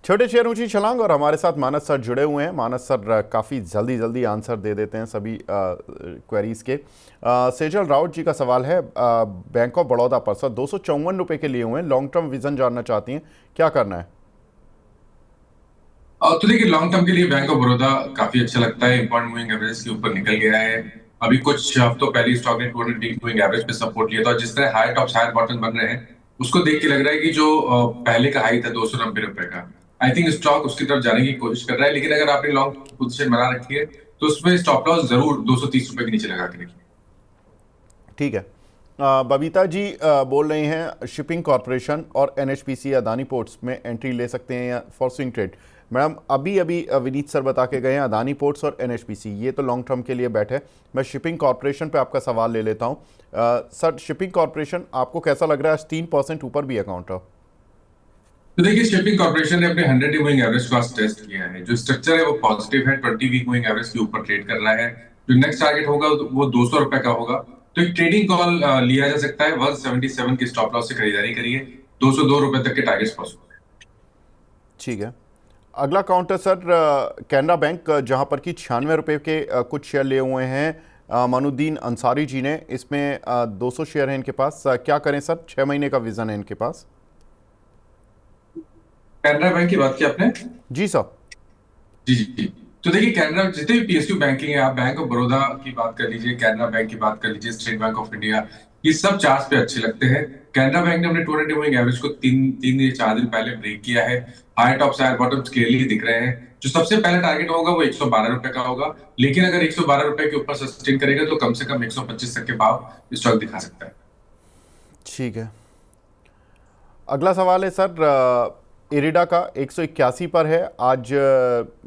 छोटे शेयर ऊंची छलांग और हमारे साथ मानस सर जुड़े हुए हैं। मानस सर काफ़ी जल्दी जल्दी आंसर दे देते हैं सभी क्वेरीज के। सेजल राउत जी का सवाल है, बैंक ऑफ बड़ौदा पर सर 254 रुपये के लिए हुए हैं, लॉन्ग टर्म विजन जानना चाहती हैं, क्या करना है? तो देखिए लॉन्ग टर्म के लिए बैंक ऑफ बड़ौदा काफी अच्छा लगता है। इम्पॉर्टेंट मूविंग एवरेज के ऊपर निकल गया है। अभी कुछ हफ्तों पहले स्टॉक ने 200 वीक मूविंग एवरेज पे सपोर्ट लिया था और जिस तरह हाई टॉप्स हायर बॉटम बन रहे हैं उसको देख के लग रहा है कि जो पहले का हाई था 290 रुपए का, आई थिंक स्टॉक उसकी तरफ जाने की कोशिश कर रहा है। लेकिन अगर आपने लॉन्ग पोजीशन बना रखी है तो उसमें स्टॉप लॉस जरूर 230 रुपए के नीचे लगा के रखिए। ठीक है। बबीता जी बोल रही हैं शिपिंग कॉरपोरेशन और एनएचपीसी अदानी पोर्ट्स में एंट्री ले सकते हैं या फॉर स्विंग ट्रेड। मैडम अभी अभी विनीत सर बता के गए हैं अदानी पोर्ट्स और एनएचपीसी ये तो लॉन्ग टर्म के लिए बैठे। मैं शिपिंग कॉरपोरेशन पे आपका सवाल ले लेता हूँ। सर शिपिंग कॉरपोरेशन आपको कैसा लग रहा है? आज 3% ऊपर भी है काउंटर। तो देखिए शिपिंग कॉर्पोरेशन ने अपने 100 मूविंग एवरेज को आज टेस्ट किया है। जो स्ट्रक्चर है वो पॉजिटिव है, 20 वीक मूविंग एवरेज के ऊपर ट्रेड कर रहा है। जो नेक्स्ट टारगेट होगा वो 200 रुपए का होगा। तो एक ट्रेडिंग कॉल लिया जा सकता है। 177 के स्टॉप लॉस से खरीदारी करिए। 202 रुपए तक के टारगेट्स पॉसिबल है। ठीक है। अगला काउंटर सर कैनरा बैंक, जहां पर कि 96 रुपये के कुछ शेयर लिए हुए हैं मनुद्दीन अंसारी जी ने। इसमें 200 शेयर हैं इनके पास। क्या करें सर? 6 महीने का विजन है इनके पास। कैनरा बैंक की बात की आपने? जी सर। जी जी जी। तो देखिए कैनरा जितने भी पीएसयू बैंकिंग है, आप बैंक ऑफ बड़ौदा की बात कर लीजिए, कैनरा बैंक की बात कर लीजिए, स्टेट बैंक ऑफ इंडिया, ये सब चार्ट्स पे अच्छे लगते हैं। कैनरा बैंक ने अपने 200 मूविंग एवरेज को तीन तीन या 4 दिन पहले ब्रेक किया है। High top higher bottom clearly दिख रहे हैं। जो सबसे पहला टारगेट होगा वो 112 रुपए का होगा। लेकिन अगर 112 रुपए के ऊपर सस्टेन करेगा तो कम से कम 125 तक के भाव स्टॉक दिखा सकता है। ठीक है। अगला सवाल है सर इरिडा का 181 पर है आज।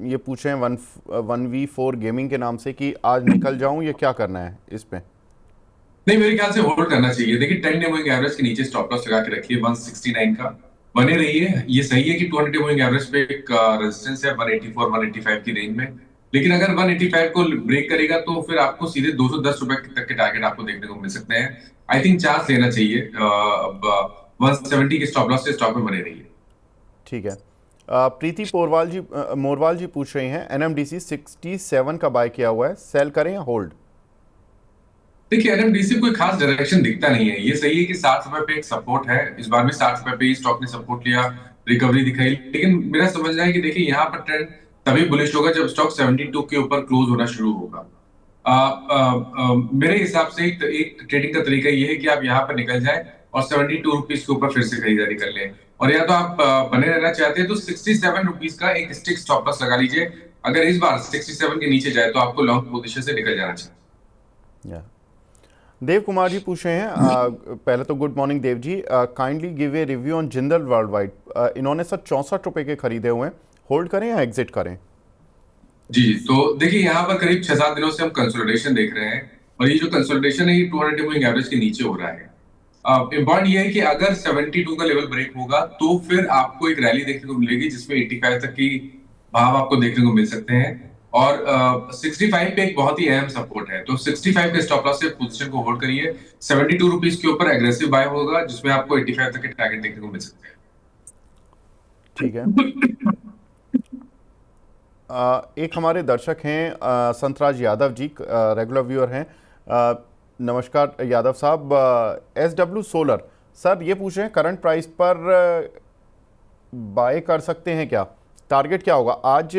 ये पूछे हैं 1v4 गेमिंग के नाम से कि आज निकल जाऊं या क्या करना है इस पे? नहीं, मेरे ख्याल से होल्ड करना चाहिए। देखिए 10 डे मूविंग एवरेज के नीचे स्टॉप लॉस लगा के रखिए 169 का। बने रहिए। ये सही है कि 200 डे मूविंग एवरेज पे एक रेजिस्टेंस है 184 185 की रेंज में। लेकिन अगर 185 को ब्रेक करेगा तो फिर आपको सीधे 210 रुपए तक के टारगेट आपको देखने को मिल सकते हैं। आई थिंक चांस लेना चाहिए। अब 170 के स्टॉप लॉस से स्टॉक में बने रहिए। ठीक है। प्रीति मोरवाल जी पूछ रही हैं एनएमडीसी 67 का बाय किया हुआ है, सेल करें या होल्ड? देखिए एनएमडीसी कोई खास डायरेक्शन दिखता नहीं है। ये सही है कि 60 रुपए पे एक सपोर्ट है। इस बार भी 60 रुपए पे ही स्टॉक ने सपोर्ट लिया, रिकवरी दिखाई। लेकिन मेरा समझना है कि देखिए यहाँ पर ट्रेंड तभी बुलिश होगा जब स्टॉक 72 के ऊपर क्लोज होना शुरू होगा। मेरे हिसाब से एक ट्रेडिंग का तरीका ये है कि आप यहाँ पर निकल जाए और 72 रुपीज के ऊपर फिर से खरीदारी कर लें। और या तो आप बने रहना चाहते हैं तो 67 रुपीज का एक स्टिक स्टॉप लॉस लगा लीजिए। अगर इस बार 67 के नीचे जाए तो आपको लॉन्ग पोजीशन से निकल जाना चाहिए। या देव कुमार जी पूछ रहे हैं पहले तो good morning Dev ji, kindly give a review on Jindal world wide. इन्होंने सर 64 रुपये के खरीदे हुए हैं, होल्ड करें या एग्जिट करें? जी, तो देखिए यहाँ पर करीब 6-7 दिनों से हम कंसोलिडेशन देख रहे हैं। और ये जो कंसोलिडेशन है ये 200 मूविंग एवरेज के नीचे हो रहा है। इंपॉर्टेंट ये है कि अगर 72 का लेवल ब्रेक होगा तो फिर आपको एक रैली देखने को मिलेगी जिसमें 85 तक की भाव आपको देखने को मिल सकते हैं। और 65 पे एक बहुत ही अहम सपोर्ट है। तो 65 के स्टॉप लॉस से पोजीशन को होल्ड करिए। 72 रुपीज के ऊपर एग्रेसिव बाय होगा जिसमें आपको 85 तक के टारगेट देखने को मिल सकते ठीक है। हैं। एक हमारे दर्शक हैं संतराज यादव जी, रेगुलर व्यूअर हैं। नमस्कार यादव साहब। SW सोलर सर ये पूछ रहे हैं करंट प्राइस पर बाय कर सकते हैं क्या? टारगेट क्या होगा? आज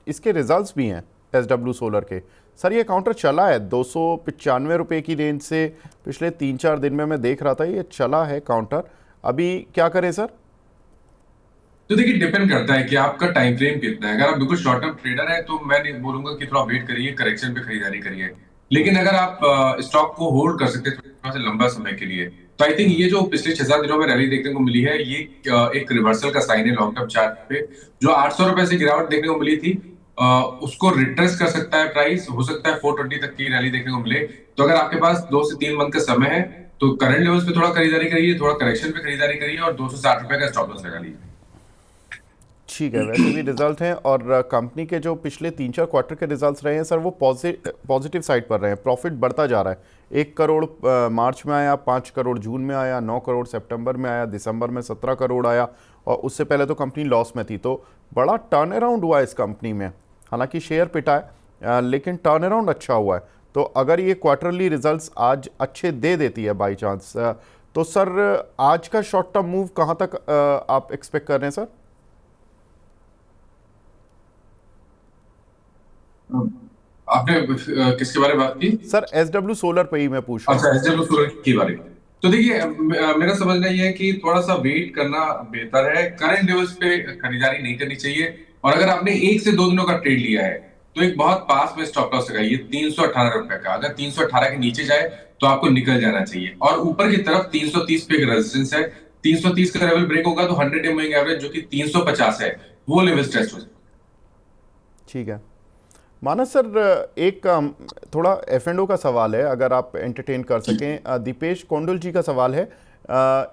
इसके रिजल्ट्स भी हैं SW सोलर के। सर ये काउंटर चला है 295 रुपये की रेंज से, पिछले 3-4 दिन में मैं देख रहा था ये चला है काउंटर। अभी क्या करें सर? तो देखिए डिपेंड करता है कि आपका टाइम फ्रेम कितना है। अगर आप बिल्कुल शॉर्ट टर्म ट्रेडर है तो मैं नहीं बोलूंगा कि थोड़ा वेट करिए, करेक्शन पे खरीदारी करिए। लेकिन अगर आप स्टॉक को होल्ड कर सकते हैं थोड़ा सा लंबा समय के लिए तो आई थिंक ये जो पिछले 6-7 दिनों में रैली देखने को मिली है ये एक रिवर्सल का साइन है लॉन्ग टर्म चार्ट पे। जो 800 रुपए से गिरावट देखने को मिली थी उसको रिट्रेस कर सकता है प्राइस। हो सकता है 420 तक की रैली देखने को मिले। तो अगर आपके पास 2 से 3 मंथ का समय है तो करंट लेवल्स पे थोड़ा खरीदारी करिए, थोड़ा करेक्शन पे खरीदारी करिए और 260 रुपए का स्टॉप लॉस लगा लीजिए। ठीक है, वैसे भी रिजल्ट हैं और कंपनी के जो पिछले 3-4 क्वार्टर के रिजल्ट्स रहे हैं सर, वो पॉजिटिव साइड पर रहे हैं। प्रॉफिट बढ़ता जा रहा है। 1 करोड़ मार्च में आया, 5 करोड़ जून में आया, 9 करोड़ सितंबर में आया, दिसंबर में 17 करोड़ आया, और उससे पहले तो कंपनी लॉस में थी। तो बड़ा टर्न अराउंड हुआ है इस कंपनी में। हालांकि शेयर पिटा है, लेकिन टर्न अराउंड अच्छा हुआ है। तो अगर ये क्वार्टरली रिजल्ट्स आज अच्छे दे देती है बाई चांस, तो सर आज का शॉर्ट टर्म मूव कहाँ तक आप एक्सपेक्ट कर रहे हैं सर? आपने किसके बारे में बात की? सर SW सोलर पे ही मैं पूछ रहा हूँ। अच्छा, एसडब्ल्यू सोलर की बारे में। तो देखिए, मेरा समझना ये है कि थोड़ा सा वेट करना बेहतर है। करंट लेवल्स पे खरीदारी नहीं करनी चाहिए। और अगर आपने 1 से 2 दिनों का ट्रेड लिया है तो एक बहुत पास में स्टॉप लॉस लगाइए 318 रुपए का। अगर 318 के नीचे जाए तो आपको निकल जाना चाहिए। और ऊपर की तरफ 330 पे एक रेजिस्टेंस है। 330 का लेवल ब्रेक होगा तो 100 डे मूविंग एवरेज जो कि 350 है, वो लेवल टेस्ट हो सकता है। ठीक है मानस सर, एक थोड़ा F&O का सवाल है, अगर आप एंटरटेन कर सकें। दीपेश कोंडल जी का सवाल है।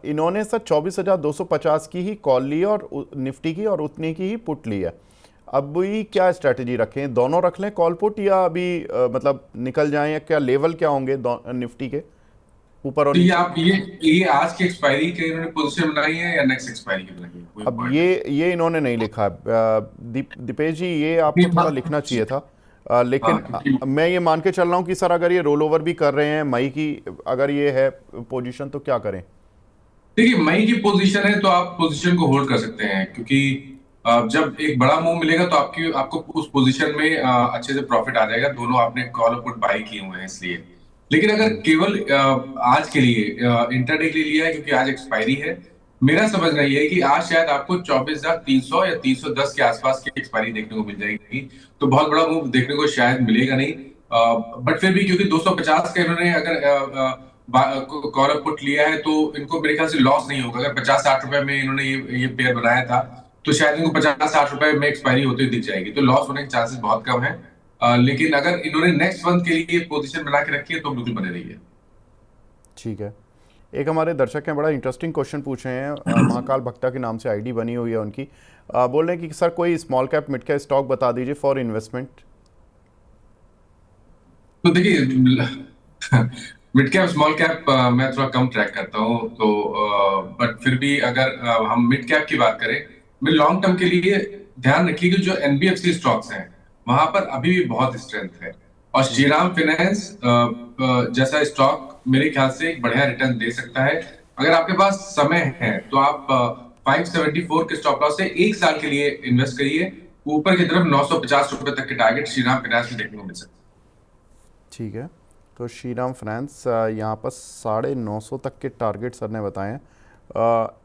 इन्होंने सर 24,250 की ही कॉल ली और निफ्टी की, और उतनी की ही पुट ली है। अब ये क्या स्ट्रैटेजी रखें? दोनों रख लें कॉल पुट, या अभी मतलब निकल जाएं, या क्या लेवल क्या होंगे निफ्टी के ऊपर और तो ये नीचे? आप ये आज की एक्सपायरी के इन्होंने पोजीशन बनाई है या नेक्स्ट एक्सपायरी की बनाई है, कोई अब पॉइंट ये इन्होंने नहीं लिखा। दीपेश जी, ये आपको थोड़ा लिखना चाहिए था। हाँ, लेकिन क्योंकि मैं ये मान के चल रहा हूँ कि सर अगर ये रोल ओवर भी कर रहे हैं मई की, अगर ये है पोजीशन, तो क्या करें? देखिए, मई की पोजीशन है तो आप पोजीशन को होल्ड कर सकते हैं, क्योंकि जब एक बड़ा मूव मिलेगा तो आपको उस पोजीशन में अच्छे से प्रॉफिट आ जाएगा। दोनों आपने कॉल और पुट बाई किए हुए हैं इसलिए। लेकिन अगर केवल आज के लिए इंटरडे के लिए लिया है क्योंकि आज एक्सपायरी है, मेरा समझना ये है कि आज शायद आपको 24,300 या 310 के आसपास की एक्सपायरी देखने को मिल जाएगी। तो बहुत बड़ा मूव देखने को शायद मिलेगा नहीं। बट फिर भी क्योंकि 250 का इन्होंने अगर कॉल अप पुट लिया है तो इनको मेरे ख्याल से लॉस नहीं होगा। अगर 50-60 रुपए में इन्होंने ये पेयर बनाया था तो शायद इनको 50-60 रुपए में एक्सपायरी होते हुए दिख जाएगी, तो लॉस होने के चांसेस बहुत कम है। लेकिन अगर इन्होंने नेक्स्ट मंथ के लिए पोजीशन बना के रखी है तो बिल्कुल बने रही है। ठीक है। एक हमारे दर्शक हैं, बड़ा इंटरेस्टिंग क्वेश्चन पूछ रहे हैं। महाकाल भक्ता के नाम से आईडी बनी हुई है उनकी। बोल रहे हैं कि सर कोई small cap mid cap stock बता दीजिए फॉर इन्वेस्टमेंट। तो देखिए, मिड कैप स्मॉल कैप मैं थोड़ा कम ट्रैक करता हूँ, तो बट फिर भी अगर हम मिड कैप की बात करें, मैं लॉन्ग टर्म के लिए ध्यान रखिए कि जो एनबीएफसी स्टॉक्स हैं वहां पर अभी भी बहुत स्ट्रेंथ है। और ठीक है। श्रीराम फाइनेंस जैसा स्टॉक मेरे ख्याल से एक बढ़िया रिटर्न दे सकता है। अगर आपके पास समय है तो आप 574 के स्टॉप लॉस से 1 साल के लिए इन्वेस्ट करिए। ऊपर की तरफ 950 रुपए तक के टारगेट श्रीराम फाइनेंस में देखने को मिल सकता है। ठीक है, तो श्रीराम फाइनेंस यहाँ पर 950 तक के टारगेट सर ने बताए हैं।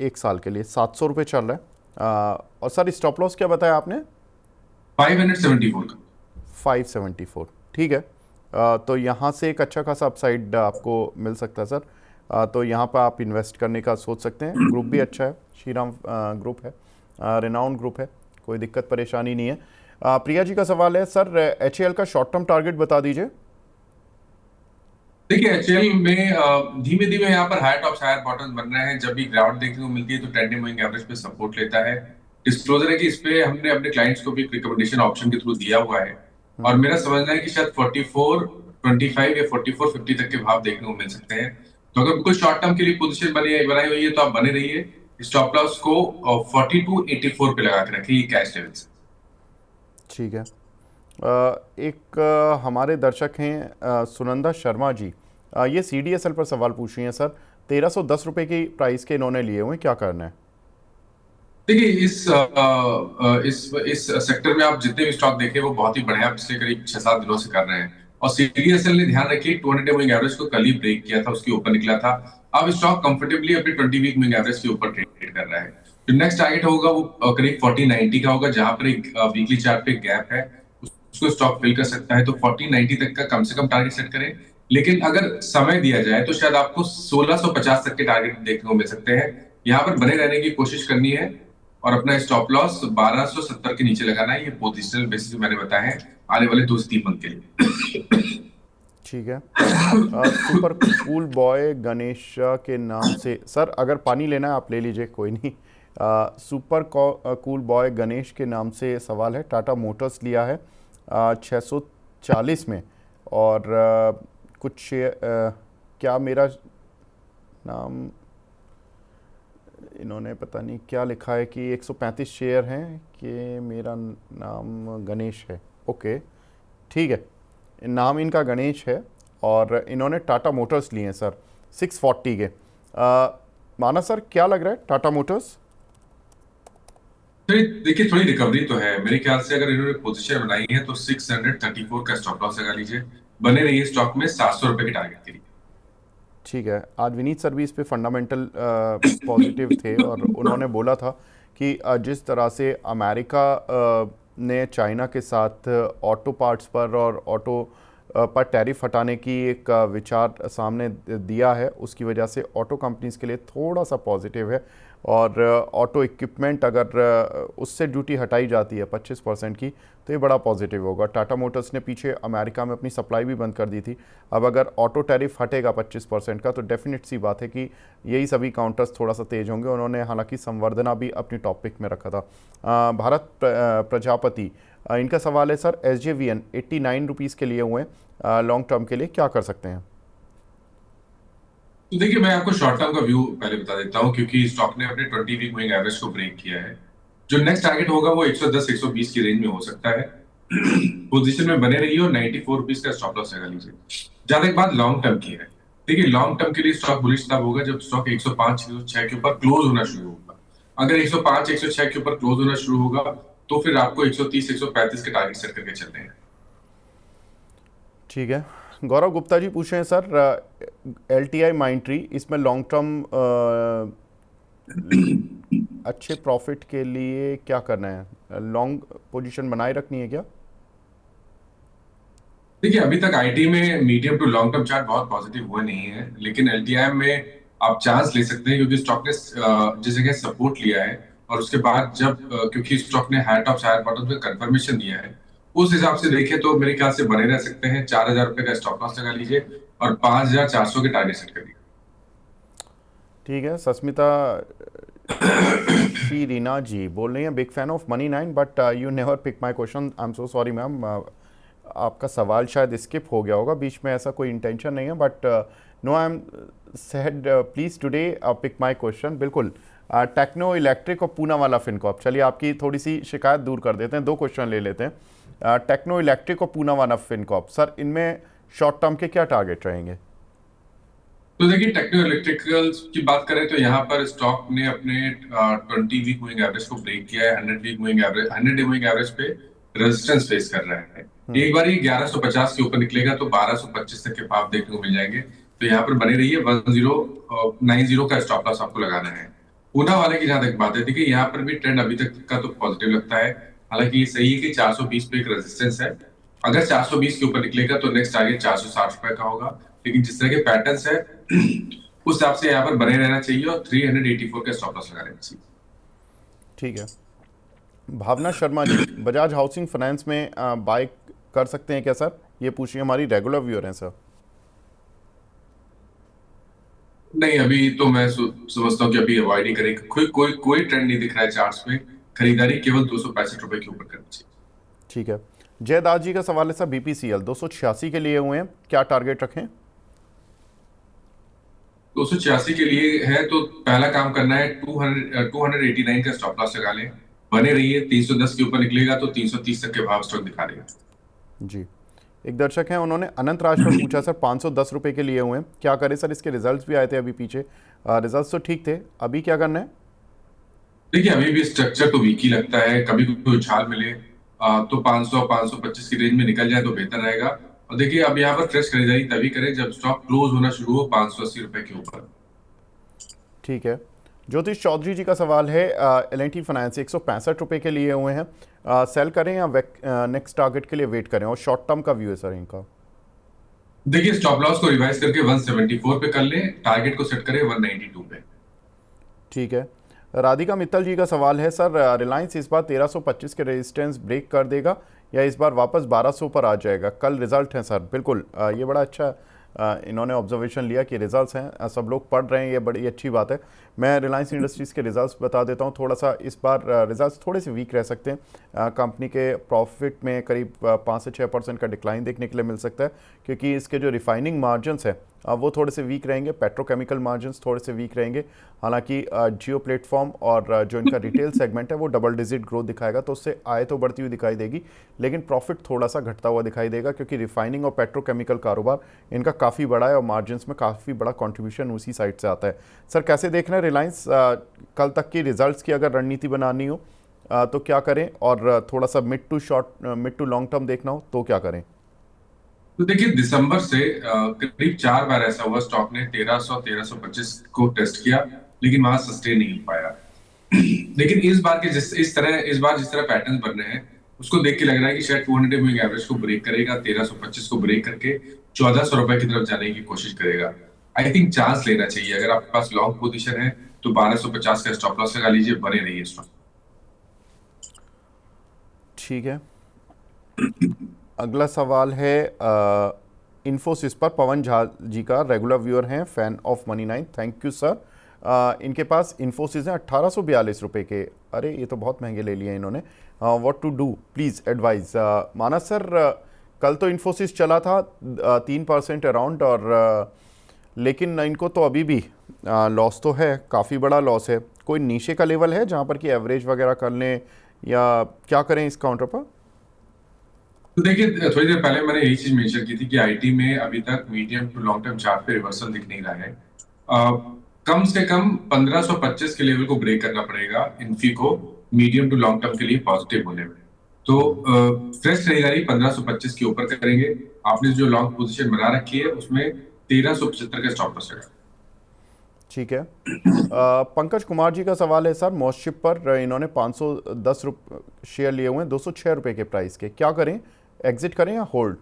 1 साल के लिए 700 रुपये चल रहा है। और सर स्टॉप लॉस क्या बताया आपने? 574 का। 574। ठीक है। तो यहाँ से एक अच्छा खासा अपसाइड आपको मिल सकता है सर। तो यहाँ पर आप इन्वेस्ट करने का सोच सकते हैं। ग्रुप भी अच्छा है, श्रीराम ग्रुप है, रेनाउंड ग्रुप है, कोई दिक्कत परेशानी नहीं है। प्रिया जी का सवाल है, सर HAL का शॉर्ट टर्म टारगेट बता दीजिए। देखिए, एचएल में धीमे धीमे यहाँ पर हायर टॉप्स हायर बॉटम बन रहे हैं। जब भी ग्राउंड देखने को मिलती है तो ट्रेंडिंग मूविंग एवरेज पे सपोर्ट लेता है। डिस्क्लोजर है कि इस पे हमने अपने क्लाइंट्स को भी रिकमेंडेशन ऑप्शन के थ्रू दिया हुआ है। और मेरा समझना है कि शायद 44.25 या 44.50 तक के भाव देखने को मिल सकते हैं। तो अगर कोई शॉर्ट टर्म के लिए पोजीशन बनाई हुई है तो आप बने रहिए। स्टॉप लॉस को 42.84 पे लगा के रखिए कैश लेवल से। ठीक है। एक हमारे दर्शक हैं सुनंदा शर्मा जी। ये CDSL पर सवाल पूछ रही हैं सर। 1310 रुपये की प्राइस के इन्होंने लिए हुए, क्या करना है? देखिए, इस सेक्टर में आप जितने भी स्टॉक देखे वो बहुत ही बढ़िया पिछले करीब 6-7 दिनों से कर रहे हैं। और सीडीएसएल ने ध्यान रखिए 200 डे मूविंग एवरेज को कल ही ब्रेक किया था, उसके ऊपर निकला था। अब स्टॉक कंफर्टेबली अपने 20 वीक मूविंग एवरेज के ऊपर ट्रेड कर रहा है। जो नेक्स्ट टारगेट होगा वो करीब 4090 का होगा, जहां पर एक वीकली चार्ट पे गैप है, उसको स्टॉक फिल कर सकता है। तो 4090 तक का कम से कम टारगेट सेट करें। लेकिन अगर समय दिया जाए तो शायद आपको 1650 तक के टारगेट देखने को मिल सकते हैं। यहाँ पर बने रहने की कोशिश करनी है और अपना स्टॉप लॉस 1270 के नीचे लगाना है। ये पोजिशनल बेसिस मैंने बताया है आने वाले 2 से 3 मंथ के लिए। ठीक है। सुपर कूल बॉय गणेश के नाम से सर, अगर पानी लेना है आप ले लीजिए, कोई नहीं। सुपर कूल बॉय गणेश के नाम से सवाल है। टाटा मोटर्स लिया है 640 में, और कुछ शेयर क्या मेरा नाम, इन्होंने पता नहीं क्या लिखा है कि 135 शेयर हैं कि मेरा नाम गणेश है। ओके ठीक है, नाम इनका गणेश है और इन्होंने टाटा मोटर्स लिए हैं सर 640 के। माना सर क्या लग रहा है टाटा मोटर्स? तो देखिए थोड़ी रिकवरी तो है मेरे ख्याल से। अगर इन्होंने पोजीशन बनाई है तो 634 का स्टॉप लॉस लगा लीजिए। बने रहिए स्टॉक में 700 रुपए के टारगेट के लिए। ठीक है, आज विनीत सर भी इस पे फंडामेंटल पॉजिटिव थे और उन्होंने बोला था कि जिस तरह से अमेरिका ने चाइना के साथ ऑटो पार्ट्स पर और ऑटो पर टैरिफ हटाने की एक विचार सामने दिया है, उसकी वजह से ऑटो कंपनीज के लिए थोड़ा सा पॉजिटिव है। और ऑटो इक्विपमेंट अगर उससे ड्यूटी हटाई जाती है 25% की, तो ये बड़ा पॉजिटिव होगा। टाटा मोटर्स ने पीछे अमेरिका में अपनी सप्लाई भी बंद कर दी थी, अब अगर ऑटो टैरिफ हटेगा 25% का तो डेफिनेट सी बात है कि यही सभी काउंटर्स थोड़ा सा तेज होंगे। उन्होंने हालांकि संवर्धना भी अपनी टॉपिक में रखा था। भारत प्रजापति, इनका सवाल है सर SJVN 89 रुपीज़ के लिए हुए लॉन्ग टर्म के लिए क्या कर सकते हैं? तो देखिए मैं आपको शॉर्ट टर्म का व्यू पहले बता देता हूं, क्योंकि स्टॉक ने अपने 20 वीक मूविंग एवरेज को ब्रेक किया है। जो नेक्स्ट टारगेट होगा वो 110 120 की रेंज में हो सकता है। पोजीशन में बने रहिए और 94 रुपीज का स्टॉप लॉस लगा लीजिए। ज्यादा एक बात लॉन्ग टर्म की है। देखिए लॉन्ग टर्म के लिए स्टॉक बुलिश तब होगा जब स्टॉक 105 106 के ऊपर क्लोज होना शुरू होगा। अगर 105 106 के ऊपर क्लोज होना शुरू होगा तो फिर आपको 130 135 के टारगेट सेट करके चलने हैं। ठीक है, गौरव गुप्ता जी पूछ रहे हैं सर LTI माइंट्री, इसमें लॉन्ग टर्म अच्छे प्रॉफिट के लिए क्या करना है? लॉन्ग पोजीशन बनाए रखनी है क्या? देखिए अभी तक आईटी में medium to long term chart बहुत पॉजिटिव हुए नहीं है, लेकिन एलटीआई में आप चांस ले सकते हैं क्योंकि स्टॉक ने जिस जगह सपोर्ट लिया है और उसके बाद जब क्योंकि स्टॉक ने हाई टॉप हायर बॉटम पे कंफर्मेशन दिया है, उस हिसाब से देखें तो मेरे ख्याल से बने रह सकते हैं। 4,000 रुपए का स्टॉप लॉस लगा लीजिए और 5,400 के टारगेट सेट कर लीजिए। ठीक है, सस्मिता शी रीना जी बोल रही हैं big fan of money 9 but you never pick my question, I am so sorry ma'am. आपका सवाल शायद स्किप हो गया होगा बीच में, ऐसा कोई इंटेंशन नहीं है, but no I am sad please today pick my question. बिल्कुल, टेक्नो इलेक्ट्रिक और पूना वाला फिनकॉप, चलिए आपकी थोड़ी सी शिकायत दूर कर देते हैं, दो क्वेश्चन ले लेते हैं। टेक्नो इलेक्ट्रिक और पूना वाला फिनकॉप सर, इनमें शॉर्ट टर्म के क्या टारगेट रहेंगे? तो देखिए टेक्नो इलेक्ट्रिकल्स की बात करें तो यहाँ पर स्टॉक ने अपने 20 वीक मूविंग एवरेज को ब्रेक किया है। 100 week moving average 100 day moving average पे रेजिस्टेंस फेस कर रहा है। एक बार ये 1150 के ऊपर निकलेगा तो 1225 तक के भाव देखने को मिल जाएंगे। तो यहाँ पर बने रहिए। 1090 का स्टॉप लॉस आपको लगाना है। पूना वाले की जहां तक बात है, देखिए यहाँ पर भी ट्रेंड अभी तक का तो पॉजिटिव लगता है। हालांकि ये सही है कि 420 पे एक रेजिस्टेंस है। अगर 420 के ऊपर निकलेगा तो नेक्स्ट टारगेट 460 रुपए का होगा। लेकिन जिस तरह के पैटर्न्स है उस हिसाब से यहाँ पर बने रहना चाहिए और 384 का स्टॉप लॉस लगा लेना चाहिए। ठीक है, भावना शर्मा जी बजाज हाउसिंग फाइनेंस में बाय कर सकते हैं क्या सर? ये पूछिए, हमारी रेगुलर व्यूअर हैं सर। नहीं, अभी तो मैं समझता हूँ कि अभी अवॉइड ही करें। कोई ट्रेंड नहीं दिख रहा है चार्ट्स में। खरीदारी केवल 265 रुपए के ऊपर करनी चाहिए। ठीक है, जयदास जी का सवाल है सर BPCL 286 के लिए हुए हैं, क्या टारगेट रखें? 286 के लिए है तो पहला काम करना है 289 का स्टॉप लॉस लगा लें। बने रहिए। 310 के ऊपर निकलेगा तो 330 तक के भाव स्टॉक दिखा देगा। जी, एक दर्शक हैं, उन्होंने अनंत राज पर पूछा सर 510 रुपये के लिए हुए हैं, क्या करें सर? इसके रिजल्ट्स भी आए थे अभी पीछे, रिजल्ट्स तो ठीक थे, अभी क्या करना है? देखिए अभी भी स्ट्रक्चर तो वीक ही लगता है। कभी कोई उछाल मिले तो 500 525 की रेंज में निकल जाए तो बेहतर रहेगा। और देखिए अब यहाँ पर फ्रेश खरीदारी तभी करें जब स्टॉक क्लोज होना शुरू हो 580 रुपए के ऊपर। ठीक है, ज्योतिष चौधरी जी का सवाल है L&T फाइनेंस 165 रुपये के लिए हुए हैं, सेल करें या नेक्स्ट टारगेट के लिए वेट करें? और शॉर्ट टर्म का व्यू है सर इनका। देखिए स्टॉप लॉस को रिवाइज करके 174 पे कर लें। टारगेट को सेट करें 192 पे। ठीक है, राधिका मित्तल जी का सवाल है सर रिलायंस इस बार 1325 के रेजिस्टेंस ब्रेक कर देगा या इस बार वापस 1200 पर आ जाएगा? कल रिजल्ट है सर। बिल्कुल, ये बड़ा अच्छा इन्होंने ऑब्जर्वेशन लिया कि रिजल्ट्स हैं, सब लोग पढ़ रहे हैं, ये बड़ी अच्छी बात है। मैं रिलायंस इंडस्ट्रीज़ के रिजल्ट्स बता देता हूँ। थोड़ा सा इस बार रिजल्ट्स थोड़े से वीक रह सकते हैं। कंपनी के प्रॉफिट में करीब 5 से 6% का डिक्लाइन देखने के लिए मिल सकता है, क्योंकि इसके जो रिफाइनिंग मार्जिनस है वो थोड़े से वीक रहेंगे, पेट्रोकेमिकल मार्जिनस थोड़े से वीक रहेंगे। हालांकि जियो प्लेटफॉर्म और जो इनका रिटेल सेगमेंट है वो डबल डिजिट ग्रोथ दिखाएगा, तो उससे आय तो बढ़ती हुई दिखाई देगी, लेकिन प्रॉफिट थोड़ा सा घटता हुआ दिखाई देगा, क्योंकि रिफाइनिंग और पेट्रोकेमिकल कारोबार इनका काफ़ी बड़ा है और मार्जिनस में काफ़ी बड़ा कंट्रीब्यूशन उसी साइड से आता है। सर कैसे देख रहे हैं रिलायंस, कल तक की रिजल्ट्स की अगर रणनीति बनानी हो तो क्या करें, और थोड़ा सा मिड टू लॉन्ग टर्म देखना हो तो क्या करें? तो देखिए, दिसंबर से करीब 4 बार ऐसा हुआ स्टॉक ने 1300 1325 को टेस्ट किया, लेकिन वहां सस्टेन नहीं हो पाया। लेकिन इस बार जिस तरह पैटर्न बन रहे हैं, उसको देख के लग रहा है कि शायद 200 मूविंग एवरेज को ब्रेक करेगा, 1325 को ब्रेक करके 1400 रुपए की तरफ जाने की कोशिश करेगा। आई थिंक चांस लेना चाहिए। अगर आपके पास लॉन्ग पोजीशन है तो 1250 का स्टॉप लॉस लगा लीजिए, बने रहिए स्टॉक। ठीक है, अगला सवाल है इन्फोसिस पर। पवन झा जी का रेगुलर व्यूअर हैं, fan of money 9, thank you sir. इनके पास इन्फोसिस हैं 1842 रुपये के। अरे ये तो बहुत महंगे ले लिए इन्होंने। What to do please advise. Manas sir, कल तो इन्फोसिस चला था 3% अराउंड, और लेकिन इनको तो अभी भी लॉस तो है, काफ़ी बड़ा लॉस है। कोई नीचे का लेवल है जहाँ पर कि एवरेज वगैरह कर लें, या क्या करें इस काउंटर पर? तो देखिए, थोड़ी देर पहले मैंने यही चीज मेंशन की थी कि आईटी में अभी तक medium to long term chart पे रिवर्सल दिख नहीं रहा है। कम से कम 1525 के लेवल को ब्रेक करना पड़ेगा इन्फी को मीडियम टू लॉन्ग टर्म के लिए पॉजिटिव होने में। तो फ्रेश खरीदारी 1525 के ऊपर करेंगे। आपने जो लॉन्ग पोजीशन बना रखी है उसमें 1375 का स्टॉप लॉस है। ठीक है। पंकज कुमार जी का सवाल है सर, मॉस्शिप पर इन्होंने 510 शेयर लिए हुए हैं 206 रुपए के प्राइस के, क्या करें, एग्जिट करें या होल्ड?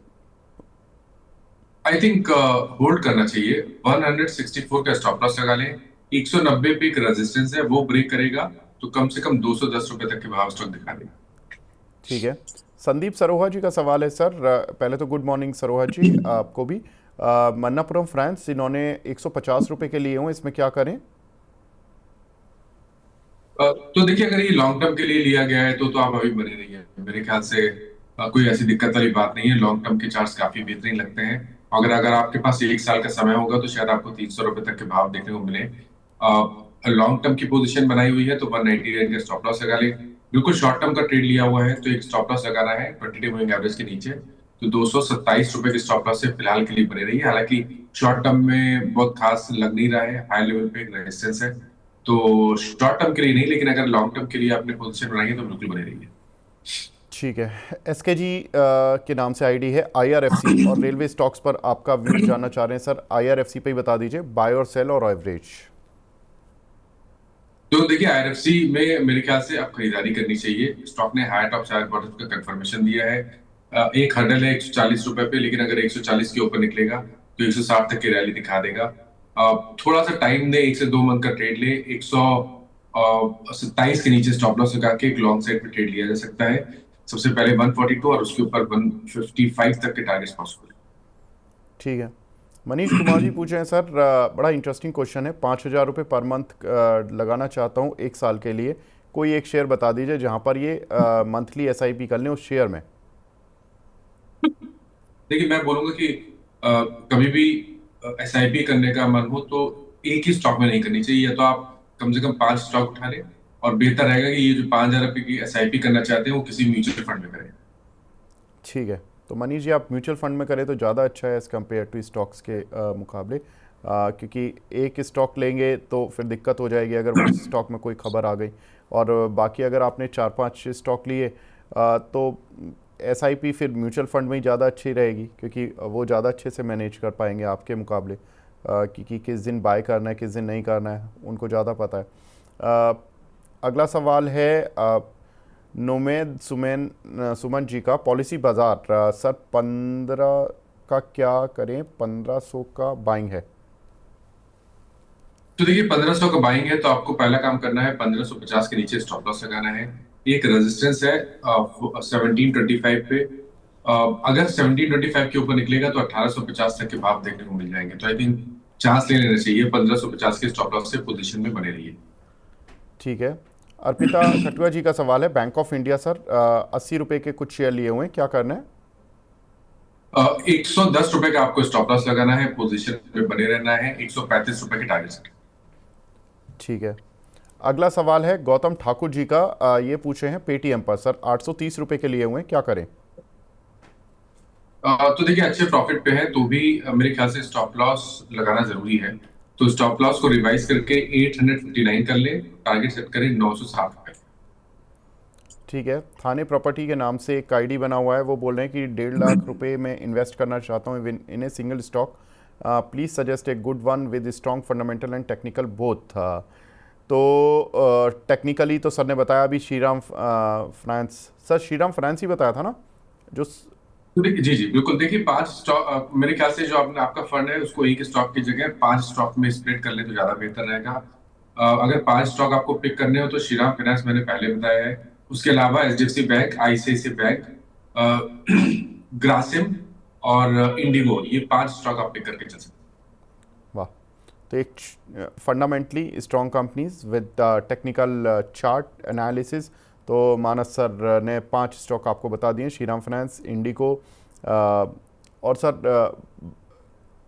आई थिंक होल्ड करना चाहिए। 164 का स्टॉप लॉस लगा लें। 190 पे एक रेजिस्टेंस है, वो ब्रेक करेगा तो कम से कम 210 रुपए तक के भाव स्टॉक दिखा देगा। ठीक है। संदीप सरोहा जी का सवाल है सर, पहले तो गुड मॉर्निंग सरोहा जी आपको भी। मन्नापुरम फ्रांस इन्होंने 150 रुपए के लिए हुए, इसमें क्या करें? तो देखिए, अगर ये लॉन्ग टर्म के लिए लिया गया है तो आप अभी बने रहिए। मेरे ख्याल से कोई ऐसी दिक्कत वाली बात नहीं है। लॉन्ग टर्म के चार्ट्स काफी बेहतरीन लगते हैं। अगर अगर आपके पास 1 साल का समय होगा तो शायद आपको 300 रुपए तक के भाव देखने को मिले। लॉन्ग टर्म की पोजीशन बनाई हुई है तो 199 का स्टॉप लॉस लगा ले। बिल्कुल शॉर्ट टर्म का ट्रेड लिया हुआ है तो एक स्टॉप लॉस लगाना है 20 मूविंग एवरेज के नीचे। तो 227 रुपए के स्टॉप लॉस से फिलहाल के लिए बने रही है। हालांकि शॉर्ट टर्म में बहुत खास लग नहीं रहा है, हाई लेवल पे एक रेजिस्टेंस है। तो शॉर्ट टर्म के लिए नहीं, लेकिन अगर लॉन्ग टर्म के लिए आपने पोजीशन बनाई है तो बिल्कुल बने रही है। ठीक है। एसकेजी के नाम से आईडी है। आईआरएफसी और रेलवे स्टॉक्स पर आपका व्यू जानना चाह रहे हैं सर। आईआरएफसी पे ही बता दीजिए, बाय और सेल और एवरेज। तो देखिए, आईआरएफसी में मेरे ख्याल से अब खरीदारी करनी चाहिए। स्टॉक ने हाई टॉप हायर बॉटम का कंफर्मेशन दिया है। एक हर्डल है 140 रुपए पे, लेकिन अगर 140 के ऊपर निकलेगा तो 160 तक की रैली दिखा देगा। थोड़ा सा टाइम दे, 1 से 2 मंथ का ट्रेड ले। 127 के नीचे स्टॉप लॉस लगा के एक लॉन्ग साइड पे ट्रेड लिया जा सकता है। सबसे पहले 142 और उसके ऊपर 155 तक के टारगेट्स पॉसिबल है। ठीक है। मनीष कुमार जी पूछे हैं सर, बड़ा इंटरेस्टिंग क्वेश्चन है। 5,000 रुपये पर मंथ लगाना चाहता हूँ 1 साल के लिए, कोई एक शेयर बता दीजिए जहाँ पर ये मंथली एसआईपी कर लें उस शेयर में। देखिए, मैं बोलूंगा कि कभी भी एसआईपी करने का मन हो तो एक ही स्टॉक में नहीं करनी चाहिए। या तो आप कम से कम 5 स्टॉक उठा लें, और बेहतर रहेगा कि ये जो 5,000 रुपए की एसआईपी करना चाहते हैं वो किसी म्यूचुअल फंड में करें। ठीक है, तो मनीष जी आप म्यूचुअल फंड में करें तो ज़्यादा अच्छा है एज़ कम्पेयर टू स्टॉक्स के मुकाबले, क्योंकि एक स्टॉक लेंगे तो फिर दिक्कत हो जाएगी अगर उस स्टॉक में कोई खबर आ गई, और बाकी अगर आपने 4-5 स्टॉक लिए तो एसआईपी फिर म्यूचुअल फंड में ही ज़्यादा अच्छी रहेगी, क्योंकि वो ज़्यादा अच्छे से मैनेज कर पाएंगे आपके मुकाबले, क्योंकि किस दिन बाय करना है किस दिन नहीं करना है उनको ज़्यादा पता है। अगला सवाल है नोमेद सुमन जी का, पॉलिसी बाज़ार सर 15 का क्या करें, 1500 का बाइंग है। तो देखिए, 1500 का बाइंग है तो आपको पहला काम करना है 1550 के नीचे स्टॉप लॉस लगाना है। एक रेजिस्टेंस है 1725 पे, अगर 1725 के ऊपर निकलेगा तो 1850 तक के भाव देखने को मिल जाएंगे, तो आई थिंक चांस ले लेना चाहिए। 1550 के स्टॉप लॉस से पोजीशन में बने रहिए। ठीक है। अर्पिता खटुआ जी का सवाल है, बैंक ऑफ इंडिया सर, 80 रुपये के कुछ शेयर लिए हुए हैं, क्या करना है? 110 रुपए का आपको स्टॉप लॉस लगाना है, पोजीशन में बने रहना है, 135 रुपए के टारगेट सेट। ठीक है। अगला सवाल है गौतम ठाकुर जी का, ये पूछे हैं पेटीएम पर सर, 830 रुपये के लिए हुए हैं, क्या करें? तो देखिए अच्छे प्रॉफिट पे है तो भी मेरे ख्याल से स्टॉप लॉस लगाना जरूरी है। तो स्टॉप लॉस को रिवाइज करके 859 कर ले, टारगेट सेट करें 907 रुपए। ठीक है। थाने प्रॉपर्टी के नाम से एक आईडी बना हुआ है, वो बोल रहे हैं कि 1.5 लाख रुपए में इन्वेस्ट करना चाहता हूँ in a single stock, please suggest a good one with strong fundamental and technical both. तो टेक्निकली तो सर ने बताया अभी Shriram finance, sir Shriram finance ही बताया था ना जो तो देखिए जी जी बिल्कुल, देखिए 5 स्टॉक मेरे ख्याल से जो आपने आपका फंड है उसको एक स्टॉक की जगह 5 स्टॉक में स्प्लिट कर ले तो ज्यादा बेहतर रहेगा। अगर 5 स्टॉक आपको पिक करने हो तो श्रीराम फाइनेंस मैंने पहले बताया है, उसके अलावा HDFC bank, ICIC bank, Grasim और इंडिगो, ये 5 स्टॉक आप पिक करके चल सकते वाह, तो एक fundamentally strong companies with technical chart analysis, तो मानस सर ने 5 स्टॉक आपको बता दिए, श्रीराम फाइनेंस, इंडिको, और सर